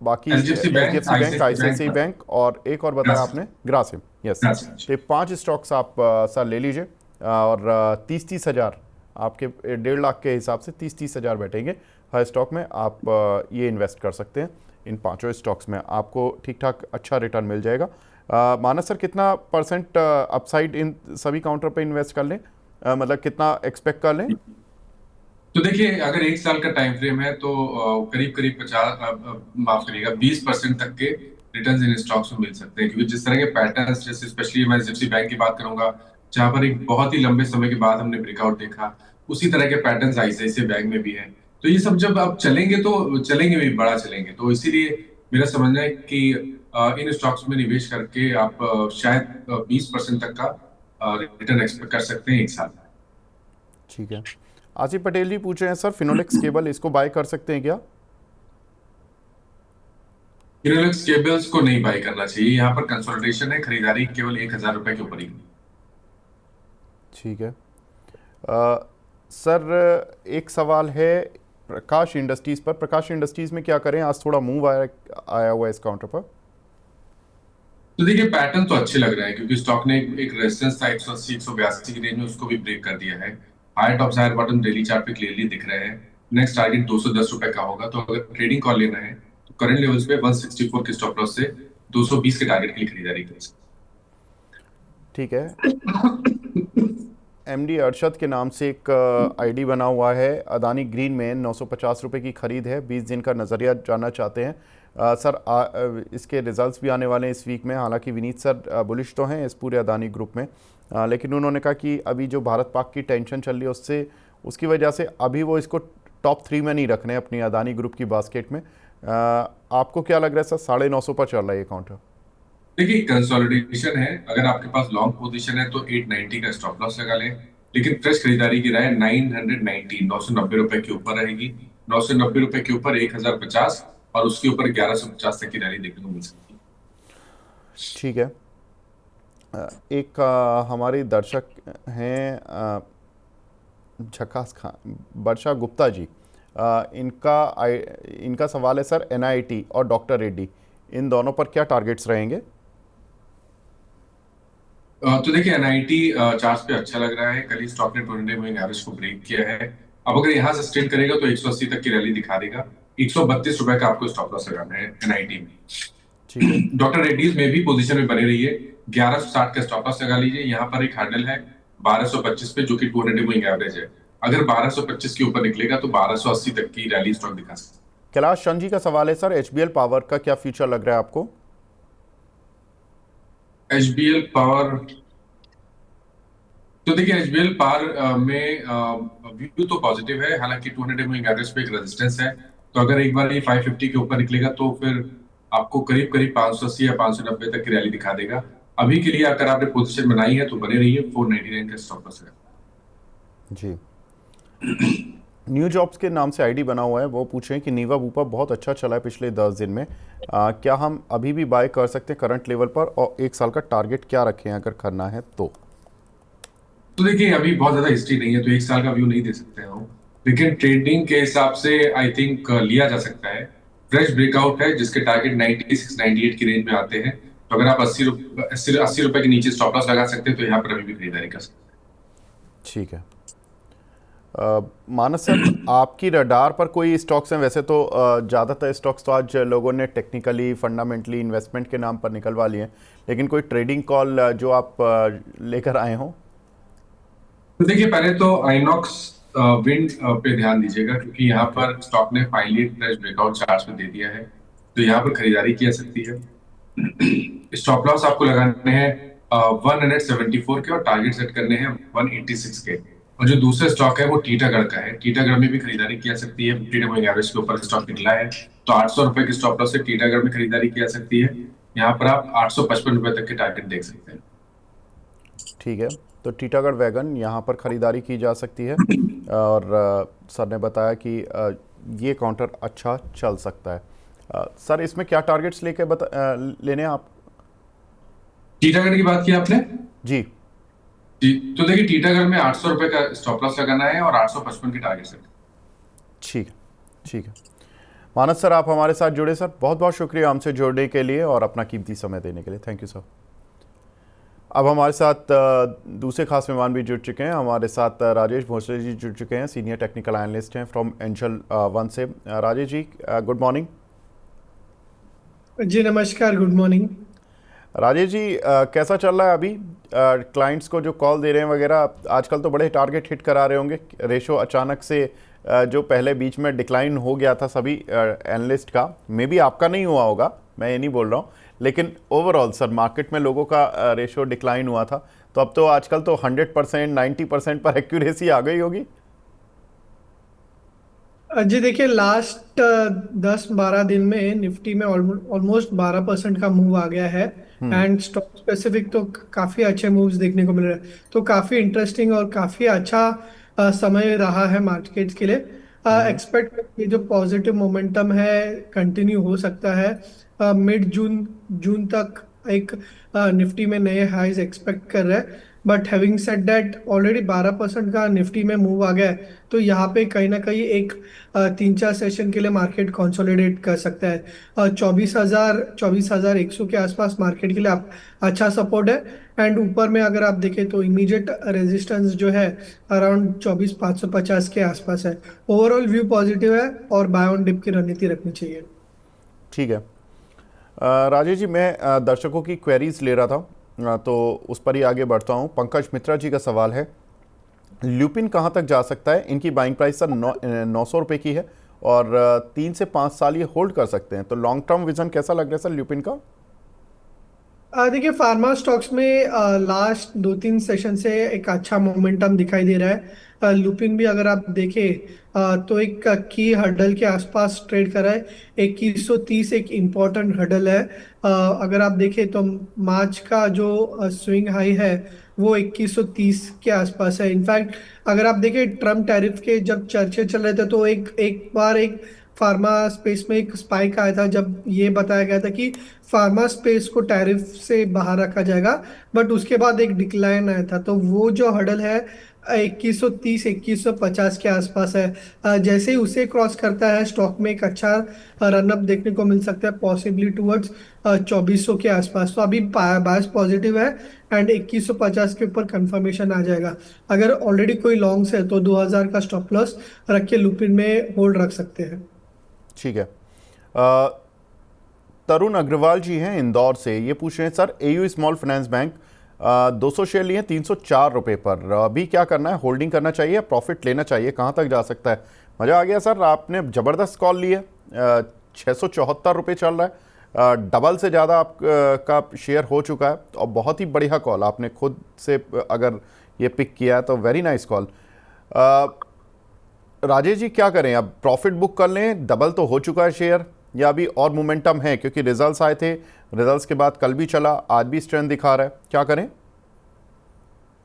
बाकी हैं। H HDFC D bank, F C bank, ICIC ICICI bank, bank, और एक और बताया ग्रासिम। आपने ग्रासिम, यस। ग्रासिम। तो ये 5 स्टॉक्स आप सर ले लीजिए, और 30-30 हज़ार आपके 1.5 लाख के हिसाब से 30-30 हज़ार बैठेंगे हर स्टॉक में, आप ये इन्वेस्ट कर सकते हैं इन 5 स्टॉक्स में, आपको ठीक ठाक अच्छा रिटर्न मिल जाएगा। मानस सर कितना परसेंट अपसाइड इन सभी काउंटर पे इन्वेस्ट कर लें, मतलब कितना एक्सपेक्ट कर लें? तो देखिए अगर 1 साल का टाइम फ्रेम है तो करीब करीब 50, माफ करिएगा, 20% तक के रिटर्न्स इन स्टॉक्स में मिल सकते हैं, क्योंकि जिस तरह के पैटर्न्स, जैसे स्पेशली मैं एचडीएफसी बैंक की बात करूंगा, जहां पर एक बहुत ही लंबे समय के बाद हमने ब्रेकआउट देखा, उसी तरह के पैटर्न्स आईसीआईसीआई बैंक में भी है। तो ये सब जब आप चलेंगे तो चलेंगे भी, बड़ा चलेंगे, तो इसीलिए मेरा समझना है कि इन स्टॉक्स में निवेश करके आप शायद 20% तक का रिटर्न एक्सपेक्ट कर सकते हैं 1 साल में। ठीक है। आसिफ पटेल जी पूछ रहे हैं सर, फिनोलेक्स केबल इसको बाय कर सकते हैं क्या? फिनोलेक्स केबल्स को नहीं बाय करना चाहिए, यहाँ पर कंसोलिडेशन है, खरीदारी केवल 1000 रुपए के ऊपर ही। ठीक है। सर एक सवाल है प्रकाश इंडस्ट्रीज़ पर, प्रकाश इंडस्ट्रीज़ में क्या करें, आज थोड़ा मूव आया हुआ है इस काउंटर पर? तो देखिए पैटर्न तो अच्छे लग रहे हैं, क्योंकि स्टॉक ने एक रेजिस्टेंस था 180 182 की रेंज में, उसको भी ब्रेक कर दिया है। Higher top higher bottom daily chart पे क्लियरली दिख रहे हैं। नेक्स्ट टारगेट 210 रुपए का होगा, तो अगर ट्रेडिंग कॉल लेना है तो करंट लेवल्स पे 164 के स्टॉप लॉस से 220 के टारगेट के लिए खरीदारी कर सकते ठीक है। एमडी अरशद के नाम से एक आईडी बना हुआ है, अदानी ग्रीन में 950 रुपये की खरीद है, 20 दिन का नज़रिया जानना चाहते हैं। सर इसके रिजल्ट्स भी आने वाले हैं इस वीक में, हालांकि विनीत सर बुलिश तो हैं इस पूरे अदानी ग्रुप में, लेकिन उन्होंने कहा कि अभी जो भारत पाक की टेंशन चल रही है उससे, उसकी वजह से अभी वो इसको टॉप 3 में नहीं रख रहे हैं अपनी अदानी ग्रुप की बास्केट में। आपको क्या लग रहा है सर, 950 पर चल रहा है ये काउंटर? देखिए कंसोलिडेशन है, अगर आपके पास लॉन्ग पोजीशन है तो 890 का स्टॉप लॉस लगा लें, लेकिन फ्रेश खरीदारी की राय 990, 990 रुपए के ऊपर रहेगी। 990 रुपए के ऊपर 1050 और उसके ऊपर 1150 तक की रैली देखने को मिल सकती है। ठीक है। एक हमारे दर्शक हैं झकास खान, वर्षा गुप्ता जी, इनका सवाल है सर, एनआईटी और डॉक्टर रेड्डी, इन दोनों पर क्या टारगेट्स रहेंगे? तो देखिए एनआईटी चार्ट पे अच्छा लग रहा है, कल ही स्टॉक ने 200 मूविंग एवरेज को ब्रेक किया है। अब अगर यहाँ से स्टेट करेगा तो 180 तक की रैली दिखा देगा। 132 रुपए का आपको स्टॉप लॉस लगाना है एनआईटी में। ठीक है। डॉक्टर रेड्डीज में भी पोजीशन में बने रहिए, 1160 का स्टॉप लॉस लगा लीजिए। यहाँ पर एक हैंडल है 1225 पे, जो कि 200 मूविंग एवरेज है। अगर 1225 के ऊपर निकलेगा तो 1280 तक की रैली स्टॉक दिखा सकता है। कैलाश चंद जी का सवाल है सर, एचबीएल पावर का क्या फ्यूचर लग रहा है आपको? एचबीएल पावर, तो देखिए एचबीएल पावर में व्यू तो पॉजिटिव है, हालांकि 200 मूविंग एवरेज पे एक रेजिस्टेंस है, तो अगर एक बार ये 550 के ऊपर निकलेगा तो फिर आपको करीब करीब 580 या 590 तक की रैली दिखा देगा। अभी के लिए अगर आपने पोजीशन बनाई है तो बने रहिए, 499 का स्टॉप लॉस है। जी। न्यू जॉब्स के नाम से आईडी बना हुआ है, वो पूछ रहे हैं कि नीवा बूपा बहुत अच्छा चला है पिछले 10 दिन में, क्या हम अभी भी बाय कर सकते हैं करंट लेवल पर, और 1 साल का टारगेट क्या रखें अगर करना है तो देखिए अभी बहुत ज्यादा हिस्ट्री नहीं है तो एक साल का व्यू नहीं दे सकते हैं हम, लेकिन ट्रेडिंग के हिसाब से आई थिंक लिया जा सकता है। फ्रेश ब्रेकआउट है जिसके टारगेट 96 98 की रेंज में आते हैं, तो अगर आप 80 रुपए के नीचे स्टॉप लॉस लगा सकते हैं तो यहाँ पर अभी भी खरीदारी कर सकते ठीक है। मानस सर, आपकी रडार पर कोई स्टॉक्स हैं? वैसे तो ज़्यादातर स्टॉक्स तो आज लोगों ने टेक्निकली फंडामेंटली इन्वेस्टमेंट के नाम पर निकलवा लिए हैं, लेकिन कोई ट्रेडिंग कॉल जो आप लेकर आए हों? तो देखिए पहले तो आइनॉक्स विंड पे ध्यान दीजिएगा, क्योंकि यहाँ पर स्टॉक ने फाइनली फ्रेश ब्रेकआउट चार्ट में दे दिया है, तो यहाँ पर खरीदारी की जा सकती है। स्टॉप लॉस आपको लगाने हैं 174 के और टारगेट सेट करने हैं 186 के। और जो दूसरा स्टॉक है वो टीटागढ़ का है, टीटागढ़ में भी खरीदारी की जा सकती है। 50 मूविंग एवरेज के ऊपर स्टॉक निकला है, तो 800 रुपए के स्टॉप लॉस से टीटागढ़ में खरीदारी की जा सकती है। यहाँ पर आप 855 रुपए तक के टारगेट देख सकते हैं। ठीक है, तो टीटागढ़ वैगन यहाँ पर ख़रीदारी की जा सकती है, और सर ने बताया कि ये काउंटर अच्छा चल सकता है। सर इसमें क्या टारगेट्स लेने हैं आप? टीटागढ़ की बात की आपने? जी जी, तो देखिए टीटागढ़ में 800 रुपए का स्टॉप लॉस लगाना है और 855 की टारगेट सेट। ठीक है, ठीक है। मानस सर, आप हमारे साथ जुड़े सर, बहुत बहुत शुक्रिया हमसे जुड़ने के लिए और अपना कीमती समय देने के लिए। Thank you sir. अब हमारे साथ दूसरे खास मेहमान भी जुड़ चुके हैं। हमारे साथ राजेश भोसले जी जुड़ चुके हैं, सीनियर टेक्निकल एनालिस्ट हैं फ्रॉम एंजल वन से। Rajesh ji, good morning. जी नमस्कार, गुड मॉर्निंग। राजेश जी, कैसा चल रहा है अभी? क्लाइंट्स को जो कॉल दे रहे हैं वगैरह, आजकल तो बड़े टारगेट हिट करा रहे होंगे। रेशो अचानक से जो पहले बीच में डिक्लाइन हो गया था सभी एनालिस्ट का, मे बी आपका नहीं हुआ होगा, मैं ये नहीं बोल रहा हूँ, लेकिन ओवरऑल सर मार्केट में लोगों का रेशो डिक्लाइन हुआ था, तो अब तो आजकल तो 100% 90% पर एक्यूरेसी आ गई होगी। जी देखिए, लास्ट 10-12 दिन में निफ्टी में ऑलमोस्ट 12% का मूव आ गया है। एंड स्टॉक स्पेसिफिक तो काफी अच्छे मूव्स देखने को मिल रहे हैं, तो काफी इंटरेस्टिंग और काफी अच्छा समय रहा है मार्केट के लिए। एक्सपेक्ट ये जो पॉजिटिव मोमेंटम है कंटिन्यू हो सकता है। मिड जून जून तक एक निफ्टी में नए हाइज एक्सपेक्ट कर रहे हैं। But having said that, already 12% का निफ्टी में मूव आ गया है, तो यहाँ पे कहीं ना कहीं एक 3-4 सेशन के लिए मार्केट कंसोलिडेट कर सकता है। 24,100 के आसपास मार्केट के लिए आप अच्छा सपोर्ट है। एंड ऊपर में अगर आप देखें तो इमीडिएट रेजिस्टेंस जो है अराउंड 24,550 के आसपास है। ओवरऑल व्यू पॉजिटिव है और बाय ऑन डिप की रणनीति रखनी चाहिए। ठीक है राजेश जी, मैं दर्शकों की क्वेरीज ले रहा था, तो उस पर ही आगे बढ़ता हूँ। पंकज मित्रा जी का सवाल है, ल्यूपिन कहाँ तक जा सकता है? इनकी बाइंग प्राइस सर 900 रुपये की है और 3 से 5 साल ये होल्ड कर सकते हैं, तो लॉन्ग टर्म विजन कैसा लग रहा है सर ल्यूपिन का? देखिए, फार्मा स्टॉक्स में लास्ट 2-3 सेशन से एक अच्छा मोमेंटम दिखाई दे रहा है। लुपिन भी अगर आप देखें तो एक की हर्डल के आसपास ट्रेड कर रहा है। 2130 एक इम्पोर्टेंट हर्डल है। अगर आप देखें तो मार्च का जो स्विंग हाई है वो 2130 के आसपास है। इनफैक्ट अगर आप देखें ट्रम्प टैरिफ के जब चर्चे चल रहे थे तो एक एक बार एक फार्मा स्पेस में एक स्पाइक आया था जब ये बताया गया था कि फार्मा स्पेस को टैरिफ से बाहर रखा जाएगा। बट उसके बाद एक डिक्लाइन आया था, तो वो जो हर्डल है 2130 2150 के आसपास है। जैसे ही उसे क्रॉस करता है स्टॉक में एक अच्छा रनअप देखने को मिल सकता है, पॉसिबली टुवर्ड्स 2400 के आसपास। तो अभी बायस पॉजिटिव है एंड 2150 के ऊपर कंफर्मेशन आ जाएगा। अगर ऑलरेडी कोई लॉन्ग्स है तो 2000 का स्टॉप लॉस रख के लुपिन में होल्ड रख सकते हैं। ठीक है। तरुण अग्रवाल जी हैं इंदौर से, ये पूछ रहे हैं sir AU small finance bank 200 share लिए 304 रुपये पर, अभी क्या करना है? होल्डिंग करना चाहिए, प्रॉफिट लेना चाहिए, कहाँ तक जा सकता है? मज़ा आ गया सर, आपने ज़बरदस्त कॉल ली है। 674 रुपये चल रहा है, डबल से ज़्यादा आप का शेयर हो चुका है, और बहुत ही बढ़िया कॉल आपने खुद से अगर ये पिक किया है तो very nice call. Rajesh ji क्या करें, अब प्रॉफिट बुक कर लें, डबल तो हो चुका है शेयर, या अभी और मोमेंटम है? क्योंकि रिजल्ट्स आए थे, रिजल्ट्स के बाद कल भी चला, आज भी स्ट्रेंथ दिखा रहा है, क्या करें?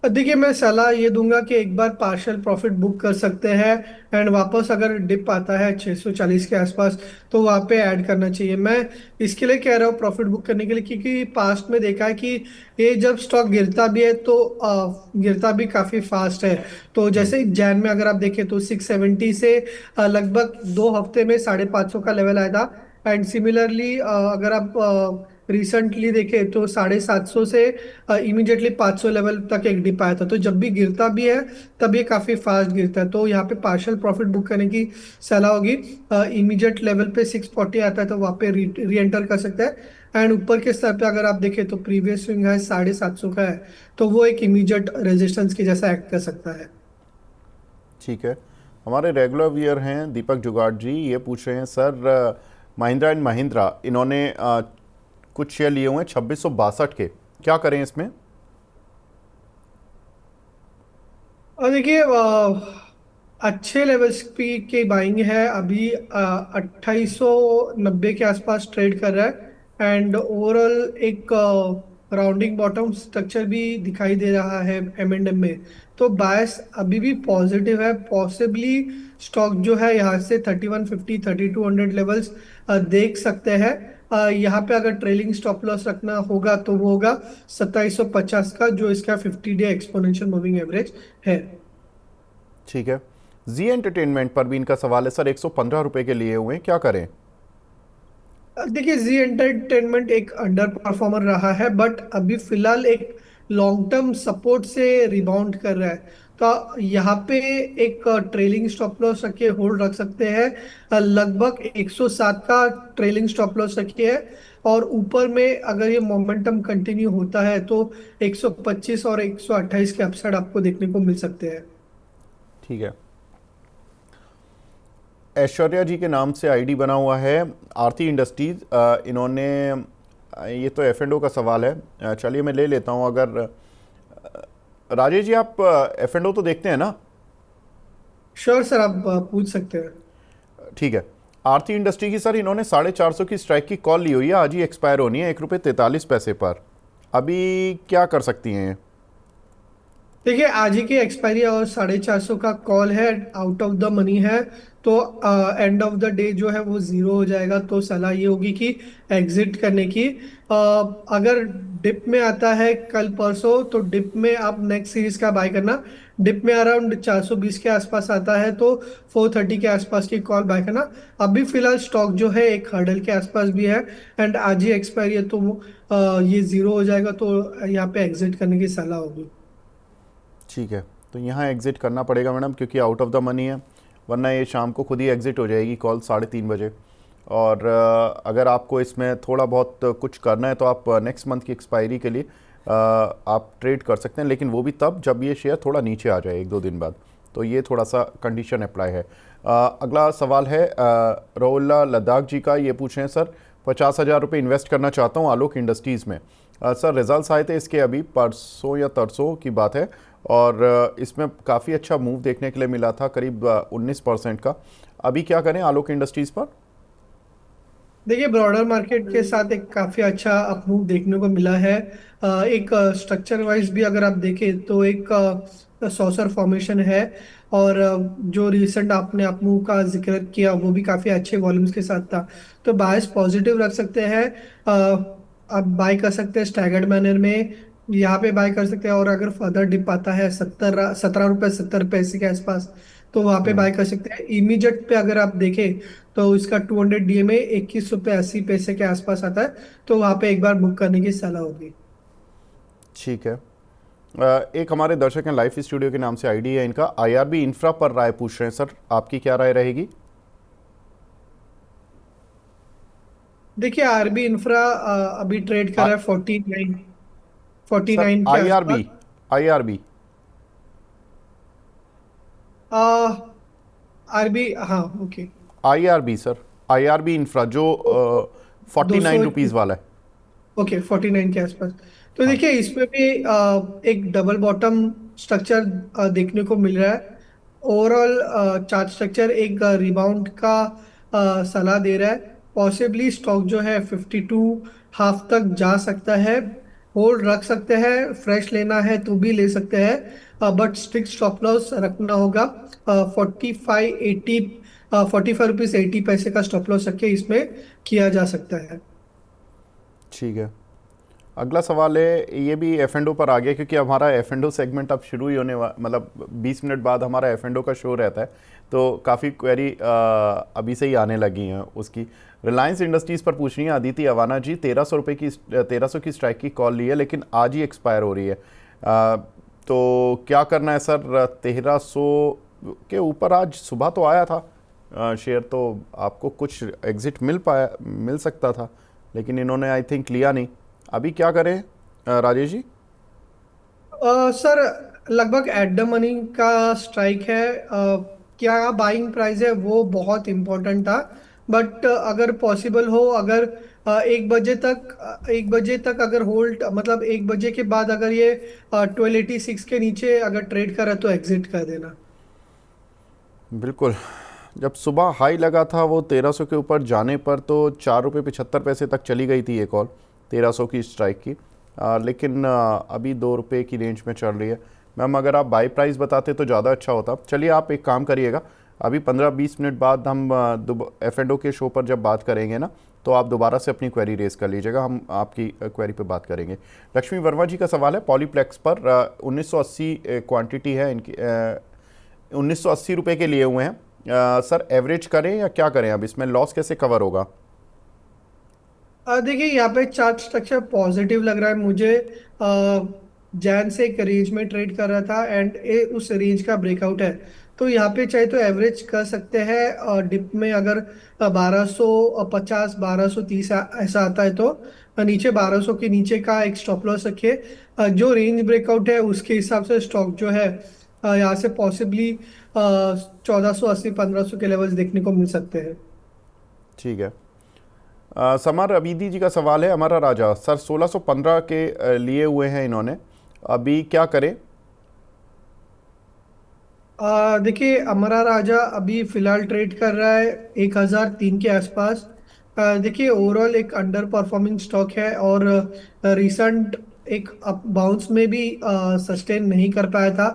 देखिए मैं सलाह ये दूंगा कि एक बार पार्शियल प्रॉफिट बुक कर सकते हैं, एंड वापस अगर डिप आता है 640 के आसपास तो वहाँ पे ऐड करना चाहिए। मैं इसके लिए कह रहा हूँ प्रॉफिट बुक करने के लिए, क्योंकि पास्ट में देखा है कि ये जब स्टॉक गिरता भी है तो गिरता भी काफी फास्ट है। तो जैसे जैन में अगर आप देखें तो 670 से लगभग 2 हफ्ते में 550 का लेवल आया था। एंड सिमिलरली अगर आप रिसेंटली देखें तो 750 से इमीडिएटली 500 लेवल तक एक डिप आया था। तो जब भी गिरता भी है तब ये काफी फास्ट गिरता है, तो यहाँ पे पार्शियल प्रॉफिट बुक करने की सलाह होगी। इमीडिएट लेवल पे 640 आता है तो वहाँ पे री एंटर कर सकते हैं। एंड ऊपर के स्तर पे अगर आप देखें तो प्रीवियस स्विंग है 750 का है, तो वो एक इमीडिएट रेजिस्टेंस की जैसा एक्ट कर सकता है। ठीक है। हमारे रेगुलर व्यूअर हैं दीपक जुगाड़ जी, ये पूछ रहे हैं सर महिंद्रा एंड महिंद्रा इन्होंने कुछ शेयर लिए हुए हैं 2662 के, क्या करें इसमें? और देखिए अच्छे लेवल्स पे की बाइंग है अभी। 2890 के आसपास ट्रेड कर रहा है, एंड ओवरऑल एक राउंडिंग बॉटम स्ट्रक्चर भी दिखाई दे रहा है एम में। तो बायस अभी भी पॉजिटिव है। पॉसिबली स्टॉक जो है यहाँ से 3150 3200 लेवल्स देख सकते हैं। यहाँ पे अगर ट्रेलिंग स्टॉप लॉस रखना होगा तो वो होगा 2750 का, जो इसका 50 डे एक्सपोनेंशियल मूविंग एवरेज है। ठीक है। जी एंटरटेनमेंट पर भी इनका सवाल है सर, 115 रुपए के लिए हुए हैं, क्या करें? देखिए जी एंटरटेनमेंट एक अंडर परफॉर्मर रहा है, बट अभी फिलहाल एक लॉन्ग टर्म सपोर्ट से रिबाउंड कर रहा है। तो यहाँ पे एक ट्रेलिंग स्टॉप लॉस रखे होल्ड रख सकते हैं। लगभग 107 का ट्रेलिंग स्टॉप लॉस रखिए है। और ऊपर में अगर ये मोमेंटम कंटिन्यू होता है तो 125 और 128 के अपसाइड आपको देखने को मिल सकते हैं। ठीक है। ऐश्वर्या जी के नाम से आईडी बना हुआ है आरती इंडस्ट्रीज, इन्होंने ये तो एफ एंड ओ का सवाल है, चलिए मैं ले लेता हूँ। अगर राजेश जी आप एफ एंड ओ तो देखते हैं ना? श्योर सर, आप पूछ सकते हैं। ठीक है। आरती इंडस्ट्री की सर इन्होंने 450 की स्ट्राइक की कॉल ली हुई है, आज ही एक्सपायर होनी है 1 रुपये 43 पैसे पर, अभी क्या कर सकती हैं? देखिए आज ही की एक्सपायरी और 450 का कॉल है, आउट ऑफ द मनी है। तो एंड ऑफ द डे जो है वो जीरो हो जाएगा। तो सलाह ये होगी कि एग्जिट करने की। अगर डिप में आता है कल परसों तो डिप में आप नेक्स्ट सीरीज का बाय करना। डिप में अराउंड 420 के आसपास आता है तो 430 के आसपास की कॉल बाय करना। अभी फिलहाल स्टॉक जो है एक हर्डल के आसपास भी है, एंड आज ही एक्सपायरी है तो ये जीरो हो जाएगा, तो यहाँ पे एग्जिट करने की सलाह होगी। ठीक है, तो यहाँ एग्ज़िट करना पड़ेगा मैडम, क्योंकि आउट ऑफ द मनी है, वरना ये शाम को खुद ही एग्ज़िट हो जाएगी कॉल 3:30 बजे। और अगर आपको इसमें थोड़ा बहुत कुछ करना है तो आप नेक्स्ट मंथ की एक्सपायरी के लिए आप ट्रेड कर सकते हैं, लेकिन वो भी तब जब ये शेयर थोड़ा नीचे आ जाए 1-2 दिन बाद। तो ये थोड़ा सा कंडीशन अप्लाई है। अगला सवाल है रोला लद्दाख जी का, ये पूछ रहे हैं सर 50,000 रुपये इन्वेस्ट करना चाहता हूँ आलोक इंडस्ट्रीज़ में। सर रिजल्ट्स आए थे इसके अभी परसों या तरसों की बात है, और इसमें काफ़ी अच्छा मूव देखने के लिए मिला था, करीब 19% का। अभी क्या करें आलोक इंडस्ट्रीज़ पर? देखिए ब्रॉडर मार्केट के साथ एक काफी अच्छा अपमूव देखने को मिला है। एक स्ट्रक्चर वाइज भी अगर आप देखें तो एक सॉसर फॉर्मेशन है। और जो रिसेंट आपने अपमूव का जिक्र किया वो भी काफी अच्छे वॉल्यूम्स के साथ था। तो बायस पॉजिटिव रख सकते हैं। आप बाय कर सकते हैं स्टैगर्ड मैनर में, यहाँ पे बाय कर सकते हैं। और अगर फर्दर डिप आता है 17 रुपये 70 पैसे के आसपास तो वहाँ पे बाय कर सकते हैं। इमीडिएट पे अगर आप देखें तो इसका 200 डीएमए 21 रुपये 80 पैसे के आसपास आता है, तो वहां पे एक बार बुक करने की सलाह होगी। ठीक है। एक हमारे दर्शक हैं लाइफ स्टूडियो के नाम से आईडी है इनका, आईआरबी इंफ्रा पर राय पूछ रहे हैं सर, आपकी क्या राय रहेगी? देखिए आरबी इंफ्रा अभी ट्रेड कर आ, रहा है सर 49 के आसपास। आईआरबी, आईआरबी आरबी, हाँ okay. IRB sir, IRB infra जो 49 200, रुपीज़ वाला है। ओके 49 के आसपास। तो हाँ। देखिए इसमें भी एक डबल बॉटम स्ट्रक्चर देखने को मिल रहा है। ओवरऑल चार्ट स्ट्रक्चर एक रिबाउंड का सलाह दे रहा है। पॉसिबली स्टॉक जो है 52 हाफ तक जा सकता है। होल्ड रख सकते हैं, फ्रेश लेना है तो भी ले सकते हैं, बट स्ट्रिक्ट स्टॉप लॉस रखना होगा। 45 रुपीज 80 पैसे का स्टॉप लॉस रख के इसमें किया जा सकता है। ठीक है। अगला सवाल है, ये भी एफ एंड ओ पर आ गया, क्योंकि हमारा एफ एंड ओ सेगमेंट अब शुरू ही होने मतलब 20 मिनट बाद हमारा एफ एंड ओ का शो रहता है, तो काफ़ी क्वेरी अभी से ही आने लगी हैं उसकी। रिलायंस इंडस्ट्रीज़ पर पूछ रही हैं अदिति अवाना जी, 1300 रुपये की 1300 की स्ट्राइक की कॉल ली है, लेकिन आज ही एक्सपायर हो रही है। तो क्या करना है सर? 1300 के ऊपर आज सुबह तो आया था शेयर, तो आपको कुछ एग्जिट मिल सकता था, लेकिन इन्होंने आई थिंक लिया नहीं। अभी क्या करें राजेश जी? सर, लगभग एट द मनी का स्ट्राइक है। क्या बाइंग प्राइस है वो बहुत इंपॉर्टेंट था, बट अगर पॉसिबल हो, अगर 1 बजे तक अगर होल्ड, मतलब 1 बजे के बाद अगर ये 1286 के नीचे अगर ट्रेड करे तो एग्जिट कर देना। बिल्कुल। जब सुबह हाई लगा था वो 1300 के ऊपर जाने पर, तो 4 रुपये 75 पैसे तक चली गई थी ये कॉल 1300 की स्ट्राइक की, लेकिन अभी 2 रुपये की रेंज में चल रही है। मैम अगर आप बाई प्राइस बताते तो ज़्यादा अच्छा होता। चलिए आप एक काम करिएगा, अभी 15-20 मिनट बाद हम एफ एंड ओ के शो पर जब बात करेंगे ना, तो आप दोबारा से अपनी क्वेरी रेज कर लीजिएगा, हम आपकी क्वेरी पे बात करेंगे। लक्ष्मी वर्मा जी का सवाल है पॉलीप्लेक्स पर, 1980 क्वांटिटी है इनकी, 1980 रुपये के लिए हुए हैं। सर एवरेज करें या क्या करें? अब इसमें लॉस कैसे कवर होगा? देखिए, यहाँ पे चार्ट स्ट्रक्चर पॉजिटिव लग रहा है मुझे। जैन से एक रेंज में ट्रेड कर रहा था एंड उस रेंज का ब्रेकआउट है, तो यहाँ पे चाहे तो एवरेज कर सकते हैं। डिप में अगर 1250 1230 ऐसा आता है तो नीचे 1200 के नीचे का एक स्टॉप लॉस रखिए। जो रेंज ब्रेकआउट है उसके हिसाब से स्टॉक जो है यहाँ से पॉसिबली 1480 1500 के लेवल्स देखने को मिल सकते हैं। ठीक है। समर अबीदी जी का सवाल है, हमारा राजा सर 1615 के लिए हुए हैं इन्होंने, अभी क्या करें? देखिए, अमरा राजा अभी फिलहाल ट्रेड कर रहा है 1003 के आसपास। देखिए, ओवरऑल एक अंडर परफॉर्मिंग स्टॉक है और रिसेंट एक अप बाउंस में भी सस्टेन नहीं कर पाया था।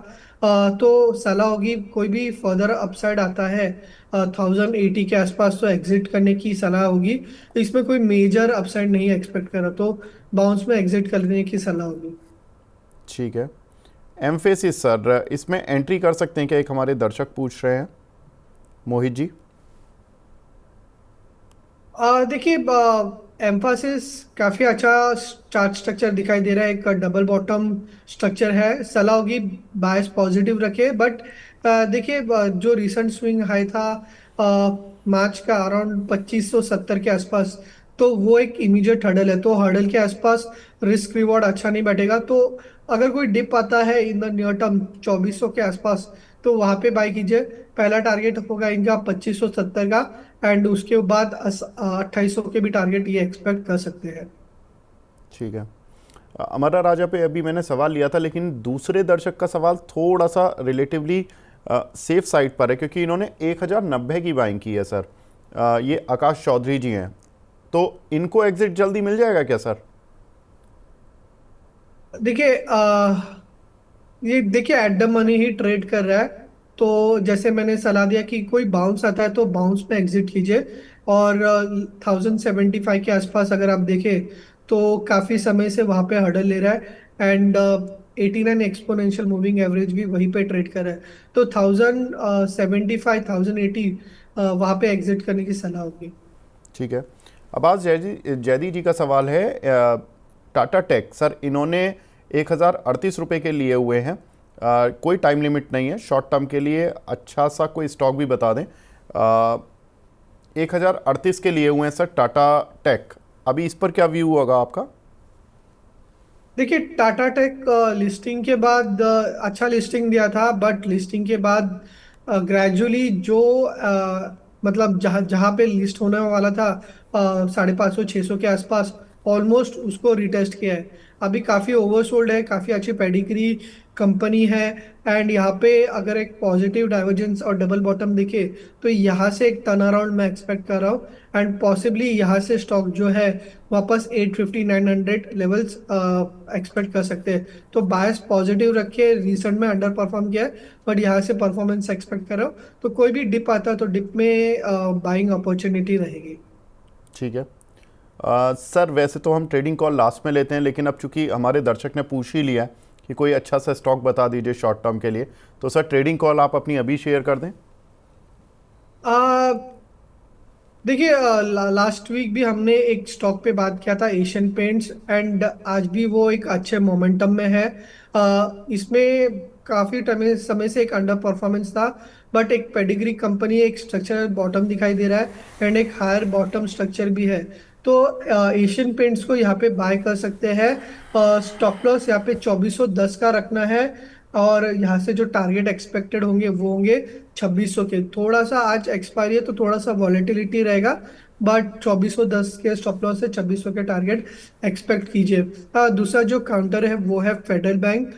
तो सलाह होगी कोई भी फर्दर अपसाइड आता है 1080 के आसपास तो एग्जिट करने की सलाह होगी। इसमें कोई मेजर अपसाइड नहीं एक्सपेक्ट करा तो बाउंस में एग्जिट करने की सलाह होगी। ठीक है। एम्फेसिस सर, इसमें एंट्री कर सकते हैं क्या? एक हमारे दर्शक पूछ रहे हैं, मोहित जी। देखिए, एम्फासिस काफी अच्छा चार्ट स्ट्रक्चर दिखाई दे रहा है, एक डबल बॉटम स्ट्रक्चर है। सलाह होगी बायस पॉजिटिव रखे, बट देखिए, जो रिसेंट स्विंग हाई था मार्च का अराउंड 2570 के आसपास, तो वो एक इमीडिएट हर्डल है, तो हर्डल के आसपास रिस्क रिवॉर्ड अच्छा नहीं बैठेगा। तो अगर कोई डिप आता है इन द नियर टर्म 2400 के आसपास, तो वहां पे बाय कीजिए। पहला टारगेट होगा इनका 2570 का, एंड उसके बाद 2800 के भी टारगेट ये एक्सपेक्ट कर सकते हैं। ठीक है। अमरा राजा पे अभी मैंने सवाल लिया था, लेकिन दूसरे दर्शक का सवाल थोड़ा सा रिलेटिवली सेफ साइड पर है, क्योंकि इन्होंने 1090 की बाइंग की है सर। ये आकाश चौधरी जी हैं, तो इनको एग्जिट जल्दी मिल जाएगा क्या सर? देखिए, ये देखिए at the money he trade कर रहा है, तो जैसे मैंने सलाह दिया कि कोई बाउंस आता है तो बाउंस में एग्जिट कीजिए। और 1075 के आसपास अगर आप देखें तो काफी समय से वहां पे हर्डल ले रहा है, एंड 89 एक्सपोनेंशियल मूविंग एवरेज भी वहीं पे ट्रेड कर रहा है, तो 1075 1080 वहां पे एग्जिट करने की सलाह होगी। ठीक है। अब्बास जैदी जी का सवाल है, टाटा टेक सर, इन्होंने 1038 रुपये के लिए हुए हैं, कोई टाइम लिमिट नहीं है, शॉर्ट टर्म के लिए अच्छा सा कोई स्टॉक भी बता दें। 1038 के लिए हुए हैं सर टाटा टेक, अभी इस पर क्या व्यू होगा आपका? देखिए, टाटा टेक लिस्टिंग के बाद अच्छा लिस्टिंग दिया था, बट लिस्टिंग के बाद ग्रेजुअली जो मतलब जहाँ जहाँ पे लिस्ट होने वाला था 550 600 के आसपास, ऑलमोस्ट उसको रिटेस्ट किया है। अभी काफी ओवरसोल्ड है, काफी अच्छी पेडिग्री कंपनी है। एंड यहाँ पे अगर एक पॉजिटिव डाइवर्जेंस और डबल बॉटम दिखे तो यहाँ से एक टर्न अराउंड मैं एक्सपेक्ट कर रहा हूँ। एंड पॉसिबली यहाँ से स्टॉक जो है वापस 850 900 लेवल्स एक्सपेक्ट कर सकते हैं। तो बायस पॉजिटिव रखिए, रिसेंट में अंडर परफॉर्म किया है बट यहाँ से परफॉर्मेंस एक्सपेक्ट कर रहा हूँ। तो कोई भी डिप आता है तो डिप में बाइंग अपॉर्चुनिटी रहेगी। ठीक है। सर वैसे तो हम ट्रेडिंग कॉल लास्ट में लेते हैं, लेकिन अब चूंकि हमारे दर्शक ने पूछ ही लिया है कि कोई अच्छा सा स्टॉक बता दीजिए शॉर्ट टर्म के लिए, तो सर ट्रेडिंग कॉल आप अपनी अभी शेयर कर दें। आ, देखिए, लास्ट वीक भी हमने एक स्टॉक पे बात किया था, एशियन पेंट्स। एंड आज भी वो एक अच्छे मोमेंटम में है। इसमें काफी समय से एक अंडर परफॉर्मेंस था बट एक पेडिग्री कंपनी, एक स्ट्रक्चरल बॉटम दिखाई दे रहा है एंड एक हायर बॉटम स्ट्रक्चर भी है। तो एशियन पेंट्स को यहाँ पे बाय कर सकते हैं। स्टॉप लॉस यहाँ पे 2410 का रखना है और यहाँ से जो टारगेट एक्सपेक्टेड होंगे वो होंगे 2600 के। थोड़ा सा आज एक्सपायरी है तो थोड़ा सा वॉलेटिलिटी रहेगा बट 2410 के स्टॉप लॉस से 2600 के टारगेट एक्सपेक्ट कीजिए। दूसरा जो काउंटर है वो है फेडरल बैंक।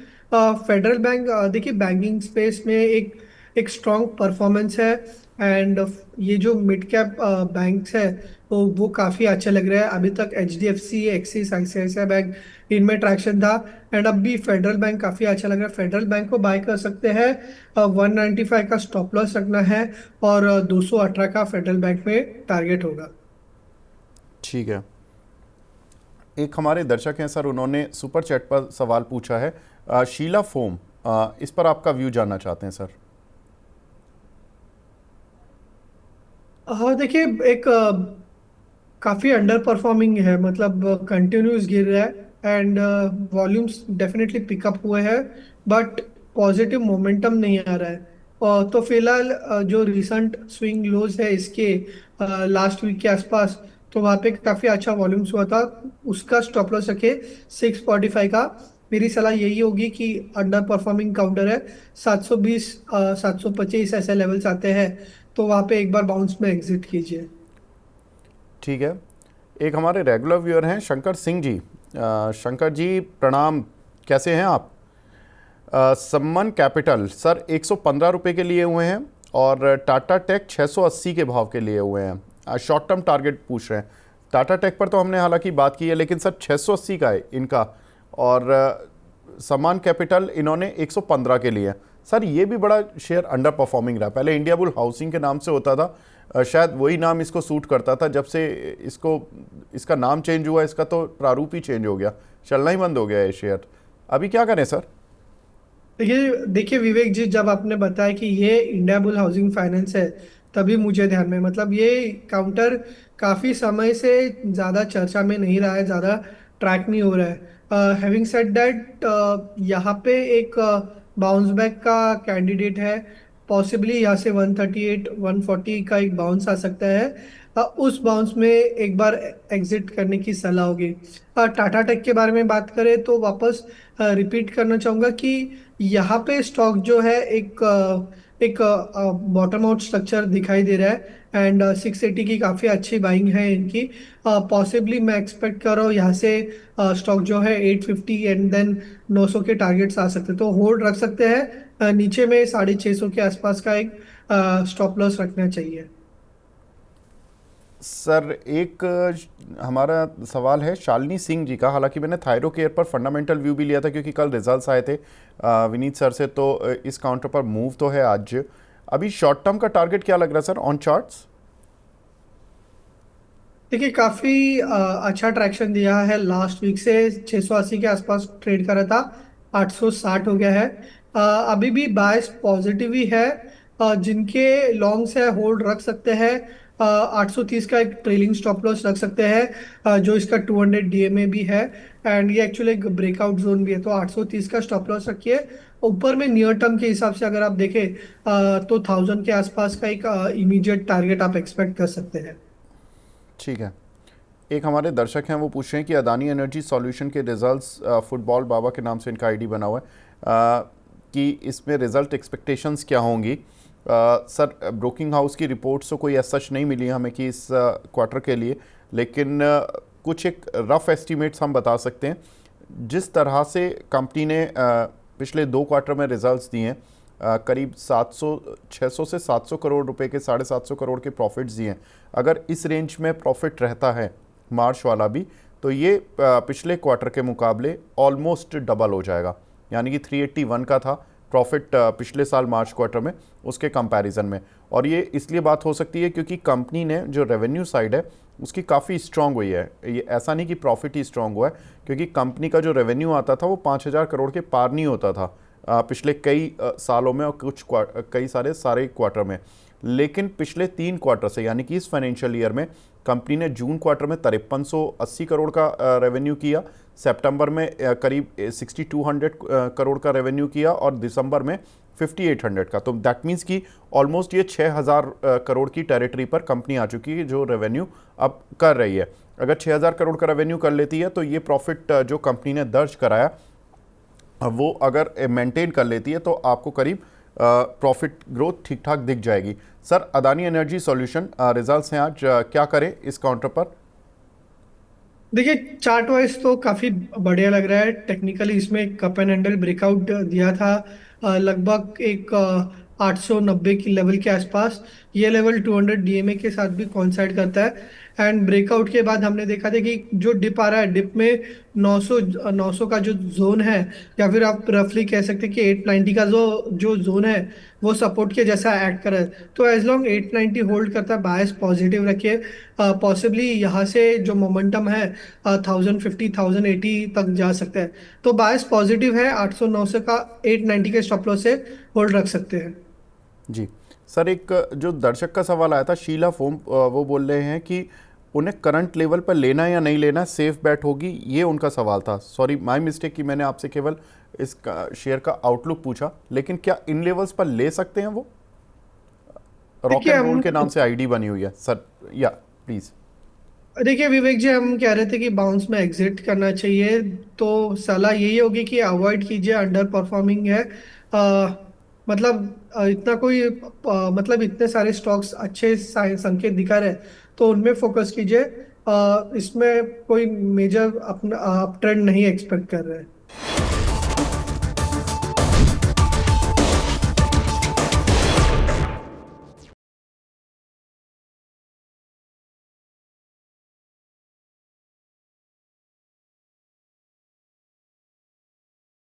फेडरल बैंक देखिए बैंकिंग स्पेस में एक स्ट्रॉन्ग परफॉर्मेंस है। एंड ये जो मिड कैप बैंक्स है तो वो काफ़ी अच्छे लग रहे हैं। अभी तक HDFC, एक्सिस, ICICI बैंक इनमें ट्रैक्शन था एंड अब भी फेडरल बैंक काफ़ी अच्छा लग रहा है। फेडरल बैंक को बाय कर सकते हैं। 195 का स्टॉप लॉस रखना है और 218 का फेडरल बैंक में टारगेट होगा। ठीक है। एक हमारे दर्शक हैं सर, उन्होंने सुपर चैट पर सवाल पूछा है, शीला फोम, इस पर आपका व्यू जानना चाहते हैं सर। हाँ देखिए, एक काफी अंडर परफॉर्मिंग है, मतलब कंटिन्यूस गिर रहा है एंड वॉल्यूम्स डेफिनेटली पिकअप हुए हैं बट पॉजिटिव मोमेंटम नहीं आ रहा है। और तो फिलहाल जो रिसेंट स्विंग लोज है इसके लास्ट वीक के आसपास, तो वहाँ पे काफी अच्छा वॉल्यूम्स हुआ था। उसका स्टॉप लॉस रखे 645 का। मेरी सलाह यही होगी कि अंडर परफॉर्मिंग काउंटर है, 720 725 ऐसे लेवल्स आते हैं तो वहाँ पे एक बार बाउंस में एग्जिट कीजिए। ठीक है। एक हमारे रेगुलर व्यूअर हैं शंकर सिंह जी। शंकर जी प्रणाम, कैसे हैं आप? सम्मान कैपिटल सर 115 रुपये के लिए हुए हैं और टाटा टेक 680 के भाव के लिए हुए हैं। शॉर्ट टर्म टारगेट पूछ रहे हैं। टाटा टेक पर तो हमने हालांकि बात की है, लेकिन सर 680 का है इनका, और सम्मान कैपिटल इन्होंने 115 के लिए। सर ये भी बड़ा शेयर अंडर परफॉर्मिंग रहा। पहले इंडिया बुल हाउसिंग के नाम से होता था, शायद वही नाम इसको सूट करता था। जब से इसका नाम चेंज हुआ, इसका तो प्रारूप ही चेंज हो गया, चलना ही बंद हो गया ये शेयर। अभी क्या करें सर? देखिए देखिए विवेक जी, जब आपने बताया कि ये इंडिया बुल हाउसिंग फाइनेंस है तभी मुझे ध्यान में, मतलब ये काउंटर काफी समय से ज्यादा चर्चा में नहीं रहा है, ज्यादा ट्रैक नहीं हो रहा है। हैविंग सेड दैट, यहाँ पे एक बाउंस बैक का कैंडिडेट है। पॉसिबली यहाँ से 138 140 का एक बाउंस आ सकता है। उस बाउंस में एक बार एग्जिट करने की सलाह होगी। टाटा टेक के बारे में बात करें तो वापस रिपीट करना चाहूंगा कि यहाँ पे स्टॉक जो है एक बॉटम आउट स्ट्रक्चर दिखाई दे रहा है एंड 680 की काफ़ी अच्छी बाइंग है इनकी। पॉसिबली मैं एक्सपेक्ट कर रहा हूँ यहाँ से स्टॉक जो है 850 एंड देन 900 के टारगेट्स आ सकते हैं, तो होल्ड रख सकते हैं। नीचे में 650 के आसपास का एक स्टॉप लॉस रखना चाहिए। सर एक हमारा सवाल है शालिनी सिंह जी का। हालांकि मैंने थायरो केयर पर फंडामेंटल व्यू भी लिया था क्योंकि कल रिजल्ट्स आए थे विनीत सर से, तो इस काउंटर पर मूव तो है आज। अभी शॉर्ट टर्म का टारगेट क्या लग रहा है सर ऑन चार्ट्स? देखिए काफी अच्छा ट्रैक्शन दिया है लास्ट वीक से, 680 के आसपास ट्रेड कर रहा था, 860 हो गया है। अभी भी बायस पॉजिटिव ही है। जिनके लॉन्ग्स है होल्ड रख सकते हैं। 830 का एक ट्रेलिंग स्टॉप लॉस रख सकते हैं, जो इसका 200 DMA भी है एंड ये एक्चुअली एक ब्रेकआउट जोन भी है, तो 830 का स्टॉप लॉस रखिए। ऊपर में नियर टर्म के हिसाब से अगर आप देखें तो 1000 के आसपास का एक इमीडिएट टारगेट आप एक्सपेक्ट कर सकते हैं। ठीक है। एक हमारे दर्शक हैं, वो पूछ रहे हैं कि अदानी एनर्जी सॉल्यूशन के रिजल्ट्स, फुटबॉल बाबा के नाम से इनका आईडी बना हुआ है, कि इसमें रिजल्ट एक्सपेक्टेशंस क्या होंगी? सर ब्रोकिंग हाउस की रिपोर्ट्स तो कोई सच नहीं मिली हमें कि इस क्वार्टर के लिए, लेकिन कुछ एक रफ एस्टिमेट्स हम बता सकते हैं। जिस तरह से कंपनी ने पिछले 2 क्वार्टर में रिजल्ट्स दिए हैं, करीब 600 से 700 करोड़ रुपए के 750 करोड़ के प्रॉफिट्स दिए हैं। अगर इस रेंज में प्रॉफिट रहता है मार्च वाला भी, तो ये पिछले क्वार्टर के मुकाबले ऑलमोस्ट डबल हो जाएगा। यानी कि 381 का था प्रॉफिट पिछले साल मार्च क्वार्टर में, उसके कंपैरिजन में। और ये इसलिए बात हो सकती है क्योंकि कंपनी ने जो रेवेन्यू साइड है उसकी काफ़ी स्ट्रांग हुई है। ये ऐसा नहीं कि प्रॉफिट ही स्ट्रांग हुआ है, क्योंकि कंपनी का जो रेवेन्यू आता था वो 5,000 करोड़ के पार नहीं होता था पिछले कई सालों में और कई सारे क्वार्टर में। लेकिन पिछले 3 क्वार्टर से, यानी कि इस फाइनेंशियल ईयर में, कंपनी ने जून क्वार्टर में 5380 करोड़ का रेवेन्यू किया, सितंबर में करीब 6200 करोड़ का रेवेन्यू किया और दिसंबर में 5800 का। तो दैट मीन्स कि ऑलमोस्ट ये 6000 करोड़ की टेरिटरी पर कंपनी आ चुकी है जो रेवेन्यू अब कर रही है। अगर 6000 करोड़ का रेवेन्यू कर लेती है तो ये प्रॉफिट जो कंपनी ने दर्ज कराया वो अगर मेंटेन कर लेती है तो आपको करीब प्रॉफिट ग्रोथ ठीक ठाक दिख जाएगी। Sir, Adani energy solution results हैं आज, क्या करें इस काउंटर पर? देखिए, चार्ट वाइज तो काफी बढ़िया लग रहा है। टेक्निकली इसमें कप एंड हैंडल ब्रेकआउट दिया था लगभग एक 890 की लेवल के आसपास। ये लेवल 200 डीएमए के साथ भी कॉन्साइड करता है। एंड ब्रेकआउट के बाद हमने देखा था कि जो डिप आ रहा है, डिप में 900 का जो जोन है, या फिर आप रफली कह सकते हैं कि 890 का जो जो जोन है वो सपोर्ट के जैसा एक्ट कर रहा है। तो एज लॉन्ग 890 होल्ड करता है, बायस पॉजिटिव रखिए। पॉसिबली यहाँ से जो मोमेंटम है 1050 1080 तक जा सकता है। तो बायस पॉजिटिव है। 809 से का 890 के स्टॉप लॉस से होल्ड रख सकते हैं। जी सर, एक जो दर्शक का सवाल आया था, शीला फोम, वो बोल रहे हैं कि उन्हें करंट लेवल पर लेना या नहीं लेना, सेफ बैट होगी, ये उनका सवाल था। सॉरी, माय मिस्टेक कि मैंने आपसे केवल इस शेयर का आउटलुक पूछा। लेकिन क्या इन लेवल्स पर ले सकते हैं वो? रॉक देखिए एंड रोल हम के नाम से आईडी बनी हुई है सर, या प्लीज। देखिए विवेक जी, हम कह रहे थे कि बाउंस में एग्जिट करना चाहिए। तो सलाह यही होगी कि अवॉइड कीजिए, अंडर परफॉर्मिंग है। मतलब इतना कोई मतलब इतने सारे स्टॉक्स अच्छे संकेत दिखा रहे हैं, तो उनमें फोकस कीजिए। इसमें कोई मेजर अपना अप ट्रेंड नहीं एक्सपेक्ट कर रहे हैं।